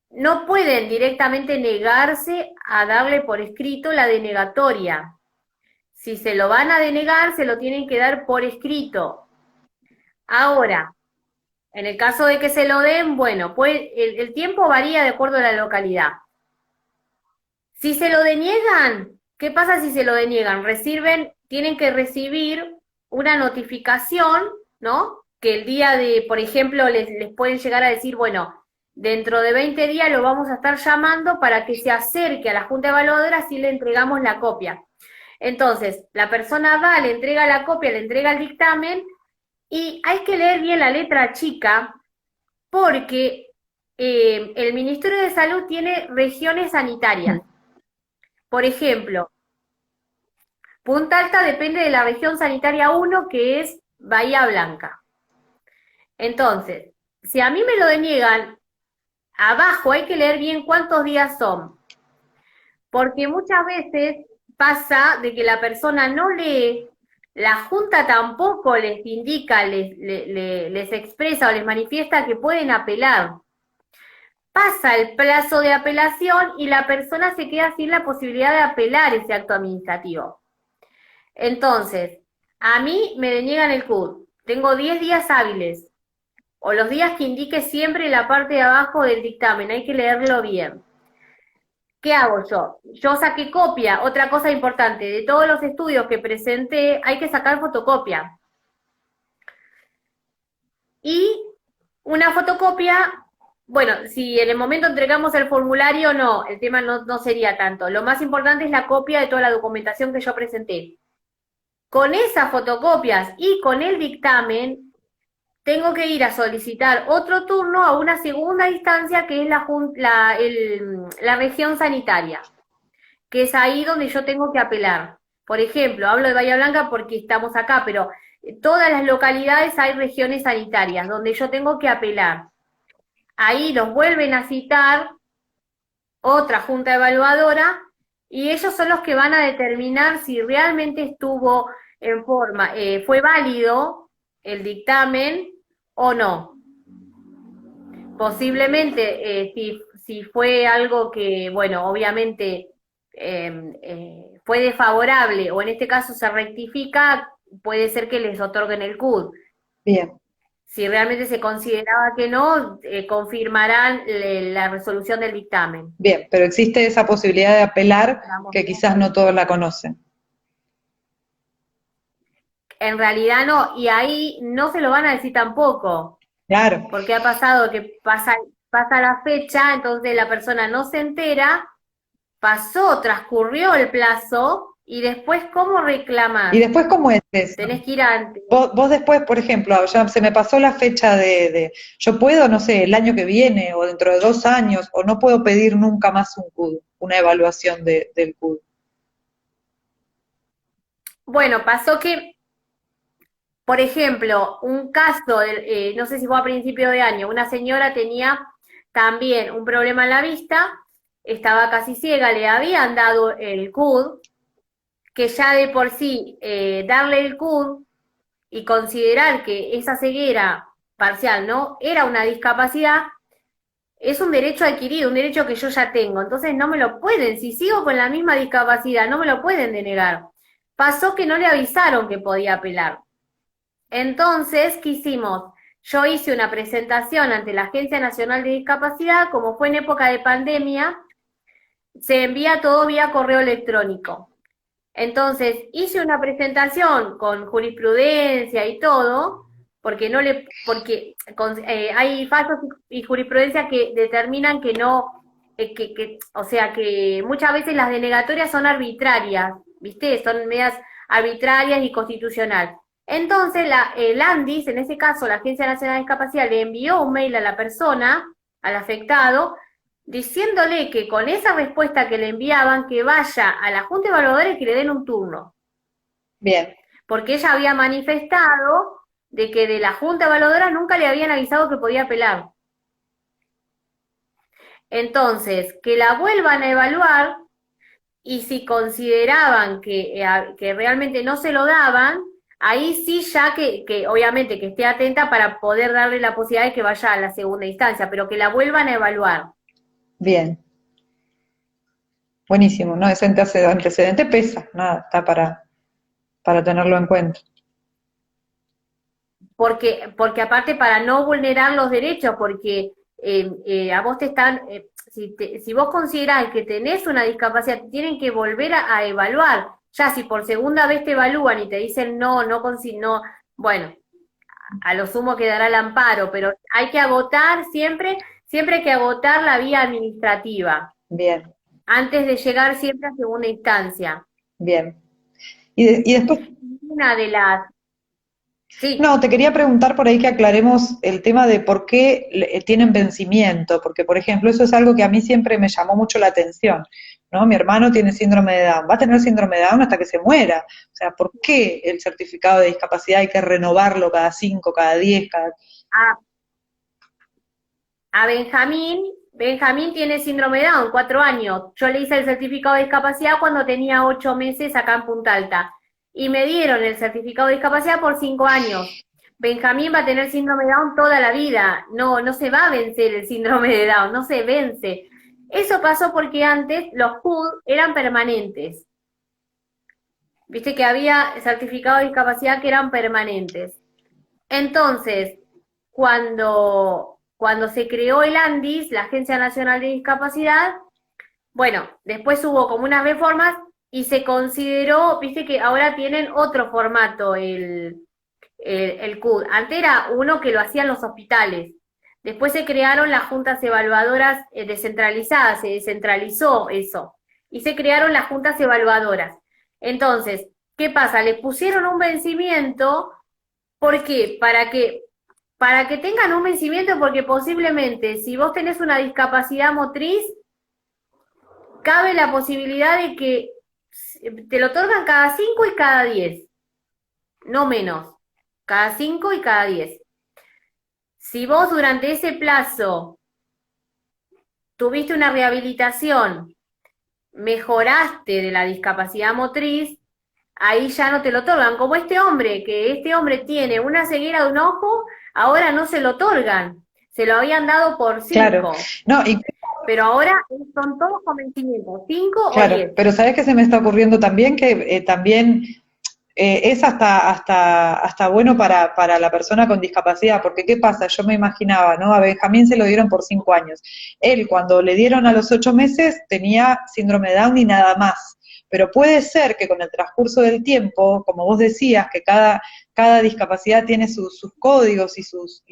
No pueden directamente negarse a darle por escrito la denegatoria. Si se lo van a denegar, se lo tienen que dar por escrito. Ahora, en el caso de que se lo den, bueno, pues el tiempo varía de acuerdo a la localidad. Si se lo deniegan, ¿qué pasa si se lo deniegan? Tienen que recibir una notificación, ¿no? Que el día de, por ejemplo, les pueden llegar a decir, bueno, dentro de 20 días lo vamos a estar llamando para que se acerque a la Junta Evaluadora si le entregamos la copia. Entonces, la persona va, le entrega la copia, le entrega el dictamen y hay que leer bien la letra chica porque el Ministerio de Salud tiene regiones sanitarias. Por ejemplo, Punta Alta depende de la región sanitaria 1, que es Bahía Blanca. Entonces, si a mí me lo deniegan, abajo hay que leer bien cuántos días son. Porque muchas veces pasa de que la persona no lee, la Junta tampoco les indica, les expresa o les manifiesta que pueden apelar. Pasa el plazo de apelación y la persona se queda sin la posibilidad de apelar ese acto administrativo. Entonces, a mí me deniegan el CUD. Tengo 10 días hábiles, o los días que indique siempre la parte de abajo del dictamen, hay que leerlo bien. ¿Qué hago yo? Yo saqué copia, otra cosa importante, de todos los estudios que presenté, hay que sacar fotocopia. Y una fotocopia, bueno, si en el momento entregamos el formulario, no, el tema no sería tanto. Lo más importante es la copia de toda la documentación que yo presenté. Con esas fotocopias y con el dictamen, tengo que ir a solicitar otro turno a una segunda instancia que es la región sanitaria, que es ahí donde yo tengo que apelar. Por ejemplo, hablo de Bahía Blanca porque estamos acá, pero en todas las localidades hay regiones sanitarias donde yo tengo que apelar. Ahí los vuelven a citar otra junta evaluadora y ellos son los que van a determinar si realmente estuvo en forma, fue válido el dictamen o no. Posiblemente, si fue algo que, bueno, obviamente fue desfavorable o en este caso se rectifica, puede ser que les otorguen el CUD. Bien, Si realmente se consideraba que no, confirmarán la resolución del dictamen. bien, pero existe esa posibilidad de apelar que quizás no todos la conocen. En realidad no, y ahí no se lo van a decir tampoco, Claro. porque ha pasado que pasa la fecha, entonces la persona no se entera, pasó, transcurrió el plazo, y después, ¿cómo ¿Y reclamás? después cómo es eso? Tenés que ir antes. Vos después, por ejemplo, ya se me pasó la fecha yo puedo, no sé, el año que viene o dentro de 2 años, o no puedo pedir nunca más un CUD, una evaluación del CUD. Bueno, pasó que, por ejemplo, un caso, no sé si fue a principio de año, una señora tenía también un problema en la vista, estaba casi ciega, le habían dado el CUD, que ya de por sí darle el CUD y considerar que esa ceguera parcial no era una discapacidad, es un derecho adquirido, un derecho que yo ya tengo. Entonces no me lo pueden, si sigo con la misma discapacidad, no me lo pueden denegar. Pasó que no le avisaron que podía apelar. Entonces, ¿qué hicimos? Yo hice una presentación ante la Agencia Nacional de Discapacidad, como fue en época de pandemia, se envía todo vía correo electrónico. Entonces, hice una presentación con jurisprudencia y todo, porque hay fallos y jurisprudencia que determinan que no, o sea, que muchas veces las denegatorias son arbitrarias, ¿viste? Son medias arbitrarias y constitucional. Entonces, el ANDIS, en ese caso, la Agencia Nacional de Discapacidad, le envió un mail a la persona, al afectado, diciéndole que con esa respuesta que le enviaban, que vaya a la Junta Evaluadora y que le den un turno. Bien, Porque ella había manifestado de que de la Junta Evaluadora nunca le habían avisado que podía apelar. Entonces, que la vuelvan a evaluar y si consideraban que realmente no se lo daban, ahí sí ya que obviamente que esté atenta para poder darle la posibilidad de que vaya a la segunda instancia, pero que la vuelvan a evaluar. bien. Buenísimo, ¿no? Ese antecedente pesa, nada, está para tenerlo en cuenta. Porque aparte para no vulnerar los derechos, porque a vos te están, si vos considerás que tenés una discapacidad, te tienen que volver a evaluar. Ya si por segunda vez te evalúan y te dicen no, bueno, a lo sumo quedará el amparo, pero hay que agotar siempre hay que agotar la vía administrativa, Bien, antes de llegar siempre a segunda instancia. bien. Y después, Una de las, sí, no, te quería preguntar por ahí que aclaremos el tema de por qué tienen vencimiento, porque por ejemplo eso es algo que a mí siempre me llamó mucho la atención, ¿no? Mi hermano tiene síndrome de Down, va a tener síndrome de Down hasta que se muera. O sea, ¿por qué el certificado de discapacidad hay que renovarlo cada 5, cada 10, cada... a, a Benjamín tiene síndrome de Down, 4 años. Yo le hice el certificado de discapacidad cuando tenía 8 meses acá en Punta Alta. Y me dieron el certificado de discapacidad por 5 años. Benjamín va a tener síndrome de Down toda la vida. No se va a vencer el síndrome de Down, no se vence. Eso pasó porque antes los CUD eran permanentes. Viste que había certificados de discapacidad que eran permanentes. Entonces, cuando se creó el ANDIS, la Agencia Nacional de Discapacidad, bueno, después hubo como unas reformas y se consideró, viste que ahora tienen otro formato el CUD. Antes era uno que lo hacían los hospitales. Después se crearon las juntas evaluadoras descentralizadas, se descentralizó eso. Y se crearon las juntas evaluadoras. Entonces, ¿qué pasa? Le pusieron un vencimiento, ¿por qué? Para que tengan un vencimiento, porque posiblemente si vos tenés una discapacidad motriz, cabe la posibilidad de que te lo otorgan cada 5 y cada 10, no menos, cada 5 y cada 10. Si vos durante ese plazo tuviste una rehabilitación, mejoraste de la discapacidad motriz, ahí ya no te lo otorgan. Como este hombre, que este hombre tiene una ceguera de un ojo, ahora no se lo otorgan. Se lo habían dado por 5. Claro, no, y Pero ahora son todos convencimientos, 5 o claro, 10. pero ¿sabés qué se me está ocurriendo también? Que también es hasta bueno para la persona con discapacidad, porque ¿qué pasa? Yo me imaginaba, ¿no? A Benjamín se lo dieron por 5 años. Él, cuando le dieron a los 8 meses, tenía síndrome de Down y nada más. Pero puede ser que con el transcurso del tiempo, como vos decías, que cada discapacidad tiene sus códigos y sus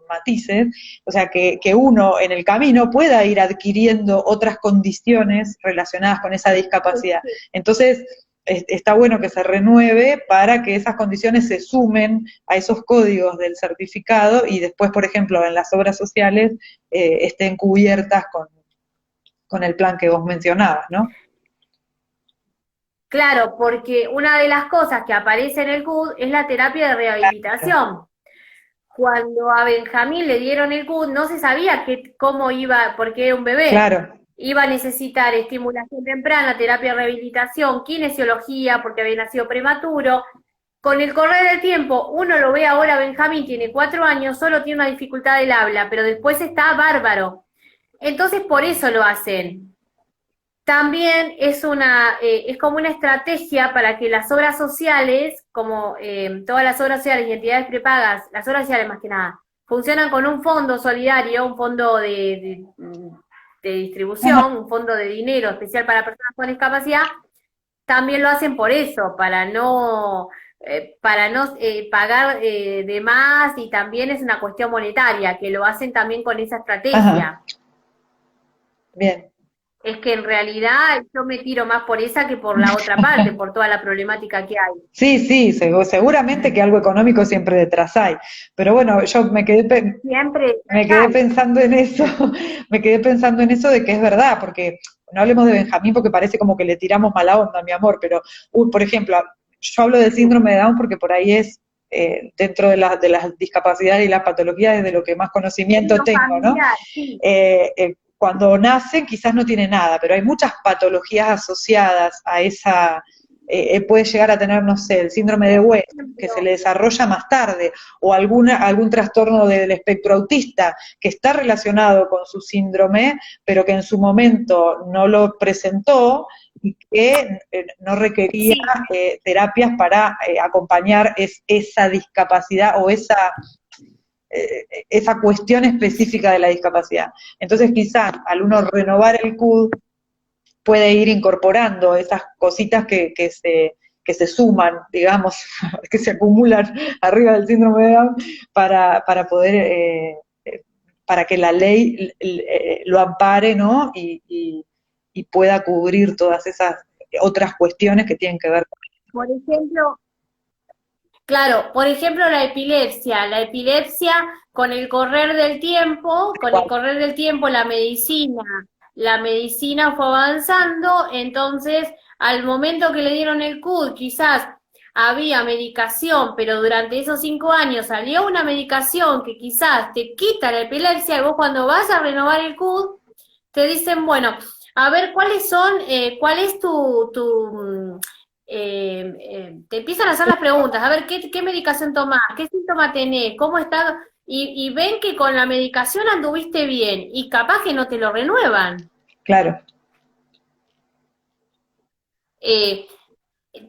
matices, o sea, que uno en el camino pueda ir adquiriendo otras condiciones relacionadas con esa discapacidad. Entonces, está bueno que se renueve para que esas condiciones se sumen a esos códigos del certificado y después, por ejemplo, en las obras sociales estén cubiertas con el plan que vos mencionabas, ¿no? Claro, porque una de las cosas que aparece en el CUD es la terapia de rehabilitación. Cuando a Benjamín le dieron el CUD, no se sabía cómo iba, porque era un bebé. Claro. Iba a necesitar estimulación temprana, terapia de rehabilitación, kinesiología, porque había nacido prematuro. Con el correr del tiempo, uno lo ve ahora, Benjamín tiene 4 años, solo tiene una dificultad del habla, pero después está bárbaro. Entonces, por eso lo hacen. También es como una estrategia para que las obras sociales, como todas las obras sociales y entidades prepagas, las obras sociales más que nada, funcionan con un fondo solidario, un fondo de distribución, un fondo de dinero especial para personas con discapacidad. También lo hacen por eso, para no pagar de más, y también es una cuestión monetaria, que lo hacen también con esa estrategia. Ajá. Bien. Es que en realidad yo me tiro más por esa que por la otra parte, por toda la problemática que hay. Sí, seguramente que algo económico siempre detrás hay. Pero bueno, yo me quedé pensando en eso, me quedé pensando en eso de que es verdad, porque no hablemos de Benjamín porque parece como que le tiramos mala onda, mi amor, pero por ejemplo, yo hablo del síndrome de Down porque por ahí es dentro de las discapacidades y las patologías de lo que más conocimiento tengo, ¿no? Sí. Cuando nacen quizás no tiene nada, pero hay muchas patologías asociadas a esa, puede llegar a tener, no sé, el síndrome de West, que se le desarrolla más tarde, o algún trastorno del espectro autista que está relacionado con su síndrome, pero que en su momento no lo presentó y que no requería terapias para acompañar esa discapacidad o esa cuestión específica de la discapacidad. Entonces quizás al uno renovar el CUD puede ir incorporando esas cositas que se suman, digamos, que se acumulan arriba del síndrome de Down para poder, para que la ley lo ampare, ¿no? Y pueda cubrir todas esas otras cuestiones que tienen que ver con eso. Por ejemplo, claro, por ejemplo la epilepsia con el correr del tiempo, la medicina fue avanzando, entonces al momento que le dieron el CUD quizás había medicación, pero durante esos 5 años salió una medicación que quizás te quita la epilepsia, y vos cuando vas a renovar el CUD te dicen, bueno, a ver, cuál es te empiezan a hacer las preguntas, a ver, ¿qué medicación tomás? ¿Qué síntoma tenés? ¿Cómo estás? Y ven que con la medicación anduviste bien, y capaz que no te lo renuevan. Claro.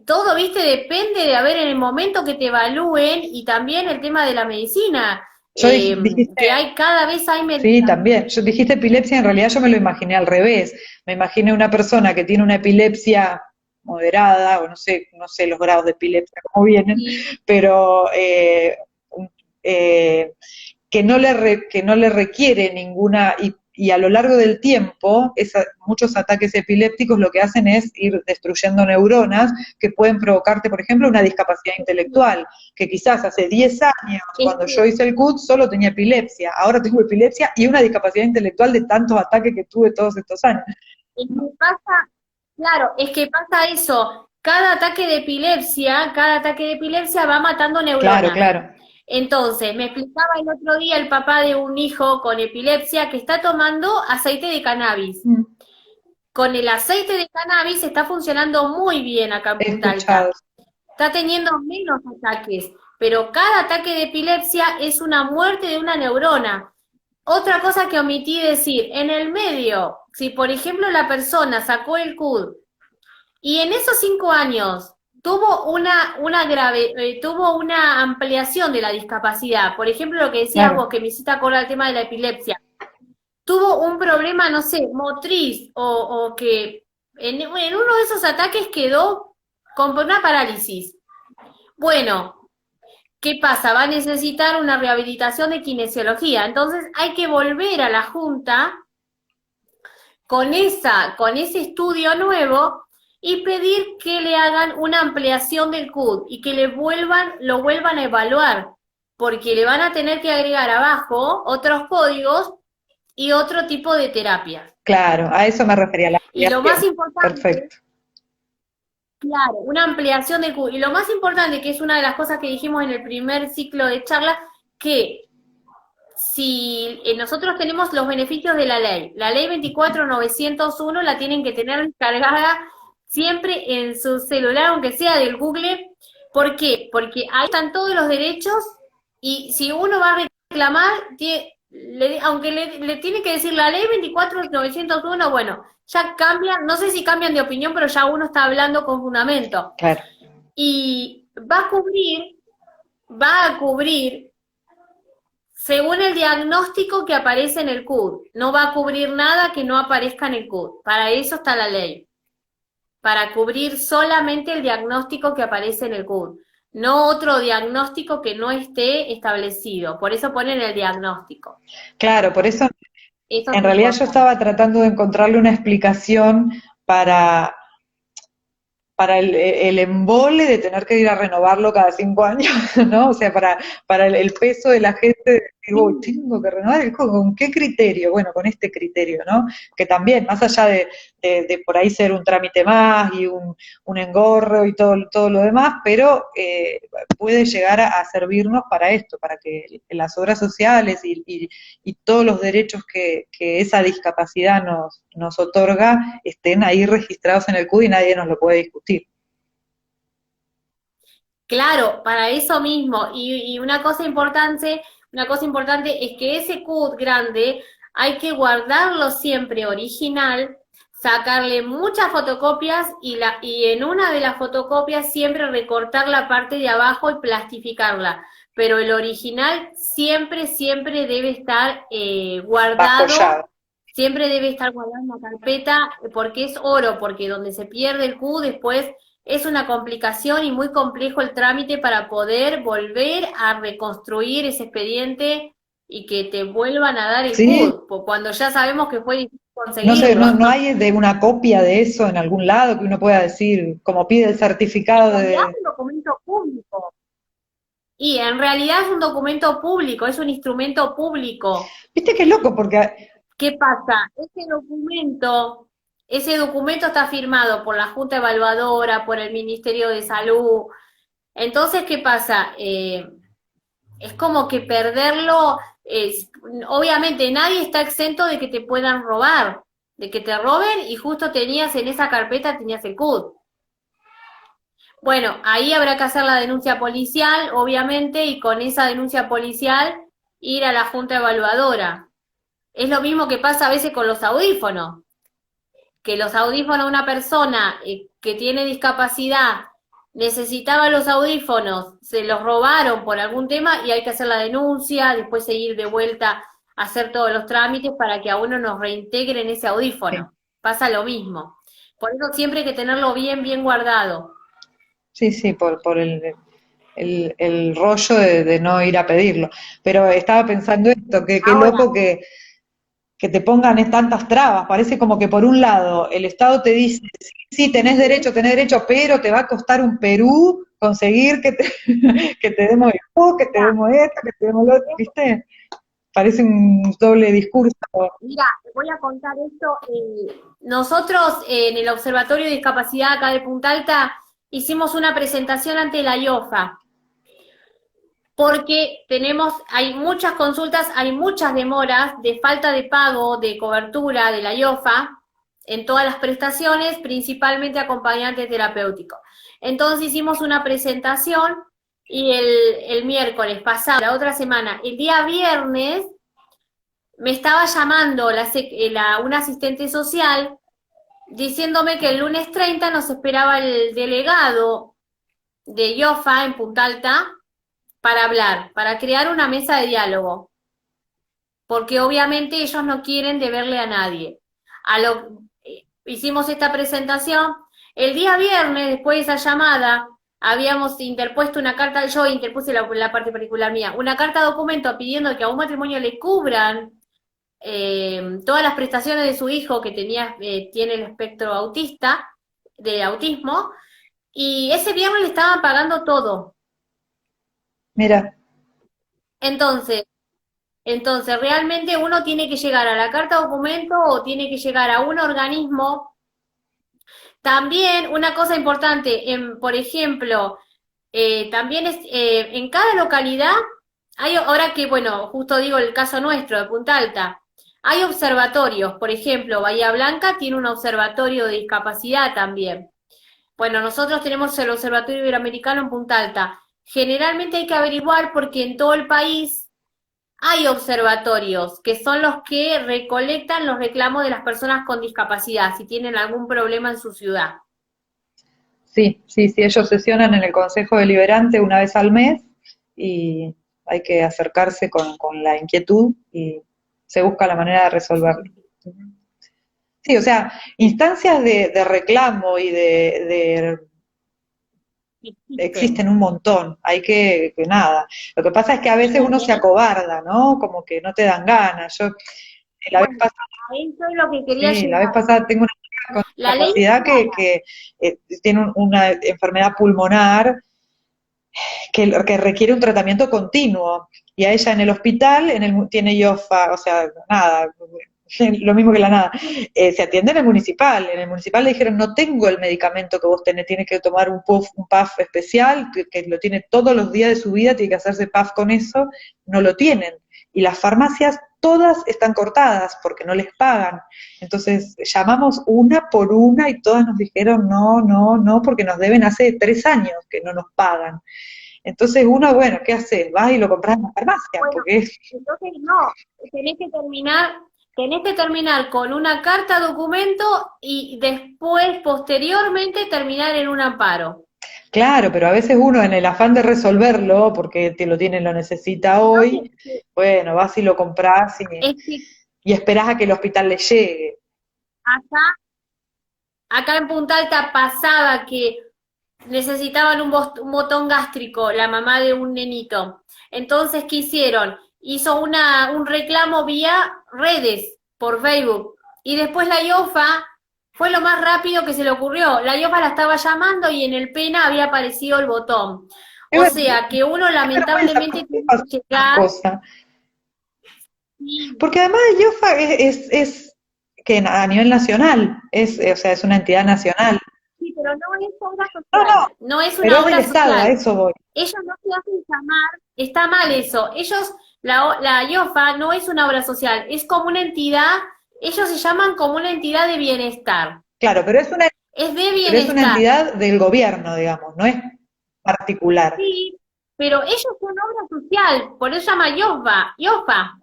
Todo, viste, depende de, a ver, en el momento que te evalúen, y también el tema de la medicina, que cada vez hay medicina. Sí, también. Yo dijiste epilepsia, en realidad yo me lo imaginé al revés. Me imaginé una persona que tiene una epilepsia moderada, o no sé los grados de epilepsia cómo vienen, pero que no le requiere ninguna y a lo largo del tiempo, muchos ataques epilépticos lo que hacen es ir destruyendo neuronas que pueden provocarte, por ejemplo, una discapacidad intelectual, que quizás hace 10 años, cuando yo hice el CUT, solo tenía epilepsia, ahora tengo epilepsia y una discapacidad intelectual de tantos ataques que tuve todos estos años. Es que pasa, claro, es que pasa eso. Cada ataque de epilepsia va matando neuronas. Claro, claro. Entonces, me explicaba el otro día el papá de un hijo con epilepsia que está tomando aceite de cannabis. Con el aceite de cannabis está funcionando muy bien acá en Punta Alta. Está teniendo menos ataques, pero cada ataque de epilepsia es una muerte de una neurona. Otra cosa que omití decir, en el medio, si por ejemplo la persona sacó el CUD y en esos 5 años tuvo tuvo una ampliación de la discapacidad, por ejemplo lo que decías vos, que me hiciste acordar el tema de la epilepsia, tuvo un problema, no sé, motriz, o que en uno de esos ataques quedó con una parálisis. Bueno, ¿qué pasa? Va a necesitar una rehabilitación de kinesiología. Entonces hay que volver a la Junta con ese estudio nuevo y pedir que le hagan una ampliación del CUD y que lo vuelvan a evaluar, porque le van a tener que agregar abajo otros códigos y otro tipo de terapia. Claro, a eso me refería. Y lo más importante, perfecto. Claro, una ampliación del CUD. Y lo más importante, que es una de las cosas que dijimos en el primer ciclo de charla, que si nosotros tenemos los beneficios de la ley 24.901 la tienen que tener cargada siempre en su celular, aunque sea del Google. ¿Por qué? Porque ahí están todos los derechos y si uno va a reclamar, aunque le tiene que decir la ley 24.901, bueno, ya cambian, no sé si cambian de opinión, pero ya uno está hablando con fundamento. Claro. Y va a cubrir según el diagnóstico que aparece en el CUD. No va a cubrir nada que no aparezca en el CUD. Para eso está la ley. Para cubrir solamente el diagnóstico que aparece en el CUD. No otro diagnóstico que no esté establecido. Por eso ponen el diagnóstico. Claro, por eso en realidad yo estaba tratando de encontrarle una explicación para el embole de tener que ir a renovarlo cada 5 años, ¿no? O sea, para el peso de la gente de decir, uy, tengo que renovar el juego, ¿con qué criterio? Bueno, con este criterio, ¿no? Que también, más allá de por ahí ser un trámite más y un engorro y todo lo demás, pero puede llegar a servirnos para esto, para que las obras sociales y todos los derechos que esa discapacidad nos otorga estén ahí registrados en el CUD y nadie nos lo puede discutir. Claro, para eso mismo. Y una cosa importante es que ese CUD grande hay que guardarlo siempre original, sacarle muchas fotocopias y en una de las fotocopias siempre recortar la parte de abajo y plastificarla. Pero el original siempre debe estar guardado. Siempre debe estar guardado en la carpeta porque es oro, porque donde se pierde el CUD después es una complicación y muy complejo el trámite para poder volver a reconstruir ese expediente y que te vuelvan a dar el CUD, cuando ya sabemos que fue difícil conseguirlo. No sé, no hay de una copia de eso en algún lado que uno pueda decir, como pide el certificado de... Es un documento público. Y en realidad es un documento público, es un instrumento público. ¿Viste qué loco? Porque... ¿Qué pasa? Ese documento está firmado por la Junta Evaluadora, por el Ministerio de Salud. Entonces, ¿qué pasa? Es como que perderlo, obviamente nadie está exento de que te puedan robar, de que te roben y justo tenías en esa carpeta, tenías el CUD. Bueno, ahí habrá que hacer la denuncia policial, obviamente, y con esa denuncia policial ir a la Junta Evaluadora. Es lo mismo que pasa a veces con los audífonos, que los audífonos de una persona que tiene discapacidad necesitaba los audífonos, se los robaron por algún tema y hay que hacer la denuncia, después seguir de vuelta a hacer todos los trámites para que a uno nos reintegren ese audífono. Sí. Pasa lo mismo. Por eso siempre hay que tenerlo bien guardado. Sí, por el rollo de no ir a pedirlo. Pero estaba pensando esto, que qué loco que que te pongan tantas trabas. Parece como que por un lado el Estado te dice, sí, sí, tenés derecho, pero te va a costar un Perú conseguir que te, que te demos el bus, que te demos esto, que te demos lo otro, ¿viste? Parece un doble discurso. Mira, te voy a contar esto. Nosotros en el Observatorio de Discapacidad acá de Punta Alta hicimos una presentación ante la IOFA, porque hay muchas consultas, hay muchas demoras de falta de pago, de cobertura de la IOFA en todas las prestaciones, principalmente acompañantes terapéuticos. Entonces hicimos una presentación y el miércoles pasado, la otra semana, el día viernes, me estaba llamando una asistente social diciéndome que el lunes 30 nos esperaba el delegado de IOFA en Punta Alta para hablar, para crear una mesa de diálogo, porque obviamente ellos no quieren deberle a nadie. Hicimos esta presentación, el día viernes, después de esa llamada, habíamos interpuesto una carta, yo interpuse la parte particular mía, una carta documento pidiendo que a un matrimonio le cubran todas las prestaciones de su hijo que tiene el espectro autista, de autismo, y ese viernes le estaban pagando todo. Mira. Entonces, realmente uno tiene que llegar a la carta documento o tiene que llegar a un organismo. También una cosa importante, por ejemplo, también en cada localidad, ahora que, bueno, justo digo el caso nuestro de Punta Alta, hay observatorios, por ejemplo, Bahía Blanca tiene un observatorio de discapacidad también. Bueno, nosotros tenemos el Observatorio Iberoamericano en Punta Alta. Generalmente hay que averiguar porque en todo el país hay observatorios que son los que recolectan los reclamos de las personas con discapacidad, si tienen algún problema en su ciudad. Sí, sí, sí, ellos sesionan en el Consejo Deliberante una vez al mes y hay que acercarse con la inquietud y se busca la manera de resolverlo. Sí, o sea, instancias de reclamo y existen un montón, hay que nada. Lo que pasa es que a veces uno se acobarda, ¿no? Como que no te dan ganas. Yo la vez pasada, eso es lo que quería sí, la vez pasada tengo una amiga con discapacidad que tiene una enfermedad pulmonar que requiere un tratamiento continuo. Y a ella en el hospital tiene IOFA, o sea, nada, lo mismo que la nada. Se atiende en el municipal. En el municipal le dijeron, no tengo el medicamento que vos tenés, tienes que tomar un PAF especial, que lo tiene todos los días de su vida, tiene que hacerse PAF con eso, no lo tienen. Y las farmacias todas están cortadas porque no les pagan. Entonces llamamos una por una y todas nos dijeron no, no, no, porque nos deben hace 3 años que no nos pagan. Entonces uno, bueno, ¿qué haces? Vas y lo compras en la farmacia. Bueno, porque entonces no, tenés que terminar con una carta documento y después, posteriormente, terminar en un amparo. Claro, pero a veces uno en el afán de resolverlo, porque te lo tiene, lo necesita hoy, bueno, vas y lo compras y esperás a que el hospital le llegue. Acá en Punta Alta pasaba que necesitaban un botón gástrico, la mamá de un nenito. Entonces, ¿qué hicieron? Hizo un reclamo vía redes, por Facebook. Y después la IOFA fue lo más rápido que se le ocurrió. La IOFA la estaba llamando y en el PENA había aparecido el botón. O sea, que uno lamentablemente tiene que llegar... Porque además IOFA es que a nivel nacional, o sea, es una entidad nacional. Sí, pero no es obra social. No es una obra social. A eso voy. Ellos no se hacen llamar, está mal eso. La IOFA no es una obra social, es como una entidad, ellos se llaman como una entidad de bienestar. Claro, pero es de bienestar. Pero es una entidad del gobierno, digamos, no es particular. Sí, pero ellos son obra social, por eso se llama IOFA.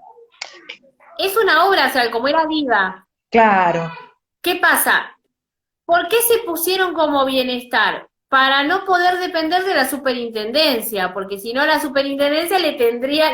Es una obra social, como era Viva. Claro. ¿Qué pasa? ¿Por qué se pusieron como bienestar? Para no poder depender de la superintendencia, porque si no la superintendencia le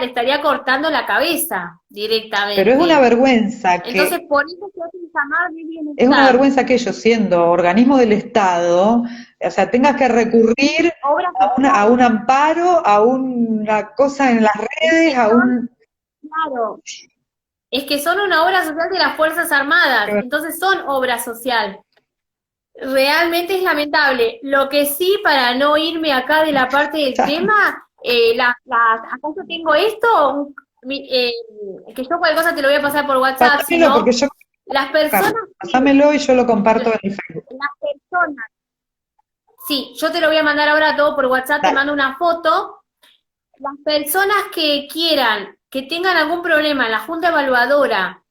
estaría cortando la cabeza directamente. Pero es una vergüenza Entonces, por eso se hacen llamar de bienestar. Es una vergüenza que ellos, siendo organismo del Estado, o sea, tengas que recurrir a un amparo, a una cosa en las redes, Claro. Es que son una obra social de las Fuerzas Armadas, entonces son obra social. Realmente es lamentable. Lo que sí, para no irme acá de la parte del tema, acá yo tengo esto, que yo cualquier cosa te lo voy a pasar por WhatsApp, si Pásamelo porque no, yo las Carlos, personas, pásamelo y yo lo comparto en el Facebook. las personas, sí, yo te lo voy a mandar ahora todo por WhatsApp, te Dale. mando una foto. Las personas que quieran, que tengan algún problema en la Junta Evaluadora,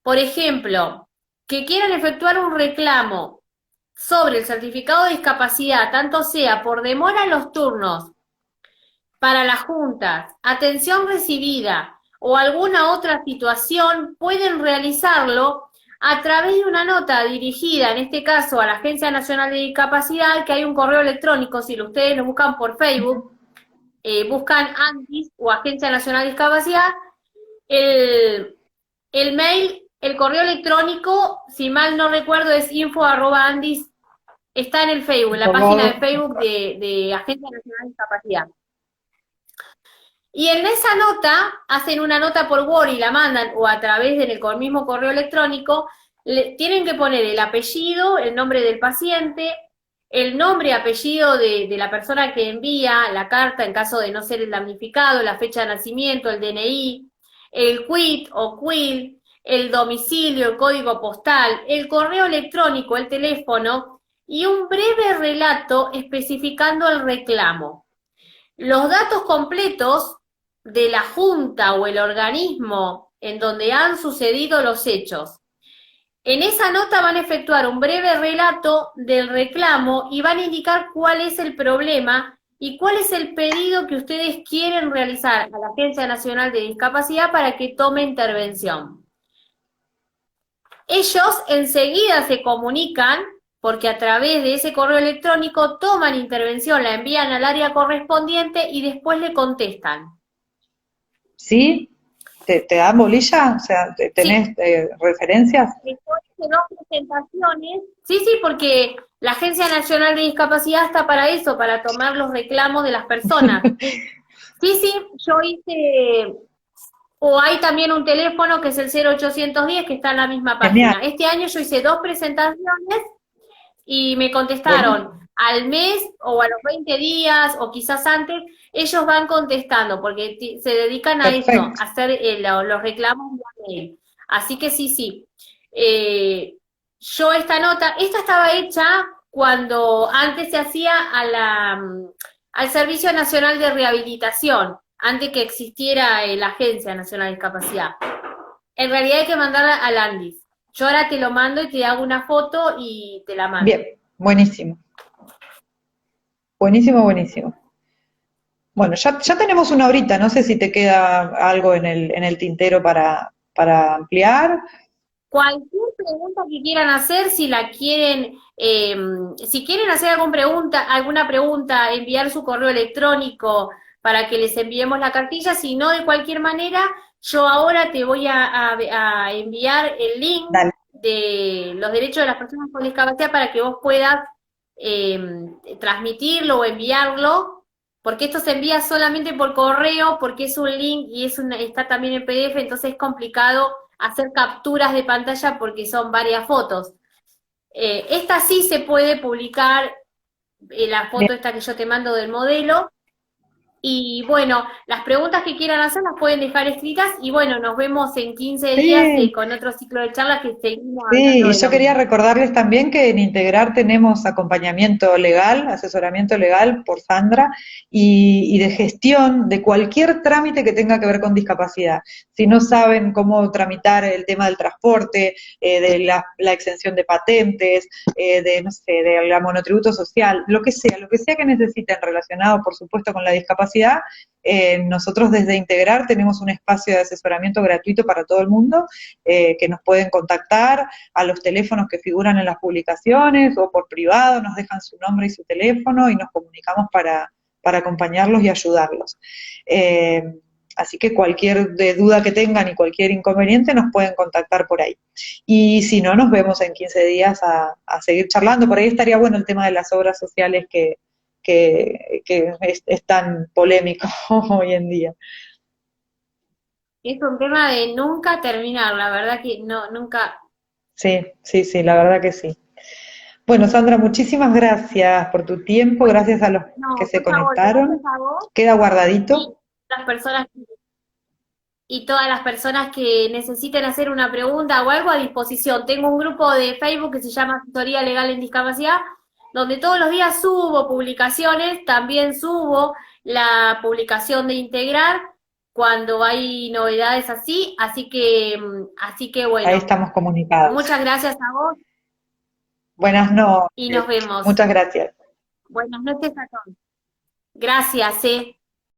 por ejemplo, que quieran efectuar un reclamo sobre el certificado de discapacidad, tanto sea por demora en los turnos para las juntas, atención recibida o alguna otra situación, pueden realizarlo a través de una nota dirigida, en este caso, a la Agencia Nacional de Discapacidad, que hay un correo electrónico, si ustedes lo buscan por Facebook, buscan ANDIS o Agencia Nacional de Discapacidad, el, el mail, el correo electrónico, si mal no recuerdo, es info@andis, está en el Facebook, en la página de Facebook de Agencia Nacional de Discapacidad. Y en esa nota, hacen una nota por Word y la mandan, o a través del mismo correo electrónico, tienen que poner el apellido, el nombre del paciente, el nombre y apellido de la persona que envía la carta en caso de no ser el damnificado, la fecha de nacimiento, el DNI, el quit o quill, el domicilio, el código postal, el correo electrónico, el teléfono y un breve relato especificando el reclamo. Los datos completos de la junta o el organismo en donde han sucedido los hechos. En esa nota van a efectuar un breve relato del reclamo y van a indicar cuál es el problema y cuál es el pedido que ustedes quieren realizar a la Agencia Nacional de Discapacidad para que tome intervención. Ellos enseguida se comunican, porque a través de ese correo electrónico toman intervención, la envían al área correspondiente y después le contestan. ¿Sí? ¿Te dan bolilla? O sea, ¿tenés referencias? Después de 2 presentaciones, sí, porque la Agencia Nacional de Discapacidad está para eso, para tomar los reclamos de las personas. Sí, yo hice, o hay también un teléfono que es el 0810 que está en la misma página. Genial. Este año yo hice 2 presentaciones y me contestaron al mes o a los 20 días o quizás antes, ellos van contestando porque se dedican a eso, a hacer los reclamos de mail. Así que sí. Yo esta estaba hecha cuando antes se hacía al Servicio Nacional de Rehabilitación, antes que existiera la Agencia Nacional de Discapacidad. En realidad hay que mandarla al ANDIS. Yo ahora te lo mando y te hago una foto y te la mando. Bien, buenísimo. Buenísimo. Bueno, ya tenemos una horita, no sé si te queda algo en el tintero para ampliar. Cualquier pregunta que quieran hacer, si la quieren, si quieren hacer alguna pregunta, enviar su correo electrónico para que les enviemos la cartilla, si no, de cualquier manera, yo ahora te voy a enviar el link de los derechos de las personas con discapacidad para que vos puedas transmitirlo o enviarlo, porque esto se envía solamente por correo, porque es un link y está también en PDF, entonces es complicado hacer capturas de pantalla porque son varias fotos. Esta sí se puede publicar, la foto esta que yo te mando del modelo. Y bueno, las preguntas que quieran hacer las pueden dejar escritas y bueno, nos vemos en 15 días con otro ciclo de charlas que seguimos hablando. Sí, y yo quería recordarles también que en Integrar tenemos acompañamiento legal, asesoramiento legal por Sandra y de gestión de cualquier trámite que tenga que ver con discapacidad. Si no saben cómo tramitar el tema del transporte, de la exención de patentes, de la monotributo social, lo que sea que necesiten relacionado, por supuesto, con la discapacidad, nosotros desde Integrar tenemos un espacio de asesoramiento gratuito para todo el mundo, que nos pueden contactar a los teléfonos que figuran en las publicaciones o por privado, nos dejan su nombre y su teléfono y nos comunicamos para acompañarlos y ayudarlos. Así que cualquier duda que tengan y cualquier inconveniente nos pueden contactar por ahí. Y si no, nos vemos en 15 días a seguir charlando. Por ahí estaría bueno el tema de las obras sociales que es tan polémico hoy en día. Es un tema de nunca terminar, la verdad que no, nunca. Sí, sí, sí, la verdad que sí. Bueno, Sandra, muchísimas gracias por tu tiempo, Bueno, gracias a los que no, se por favor, gracias conectaron. a vos Queda y guardadito. las personas y todas las personas que necesiten hacer una pregunta o algo a disposición. Tengo un grupo de Facebook que se llama Asesoría Legal en Discapacidad, donde todos los días subo publicaciones, también subo la publicación de Integrar cuando hay novedades así que Ahí bueno, estamos comunicados. muchas gracias a vos Buenas y nos noches. vemos. Muchas gracias. Buenas noches a todos. Gracias,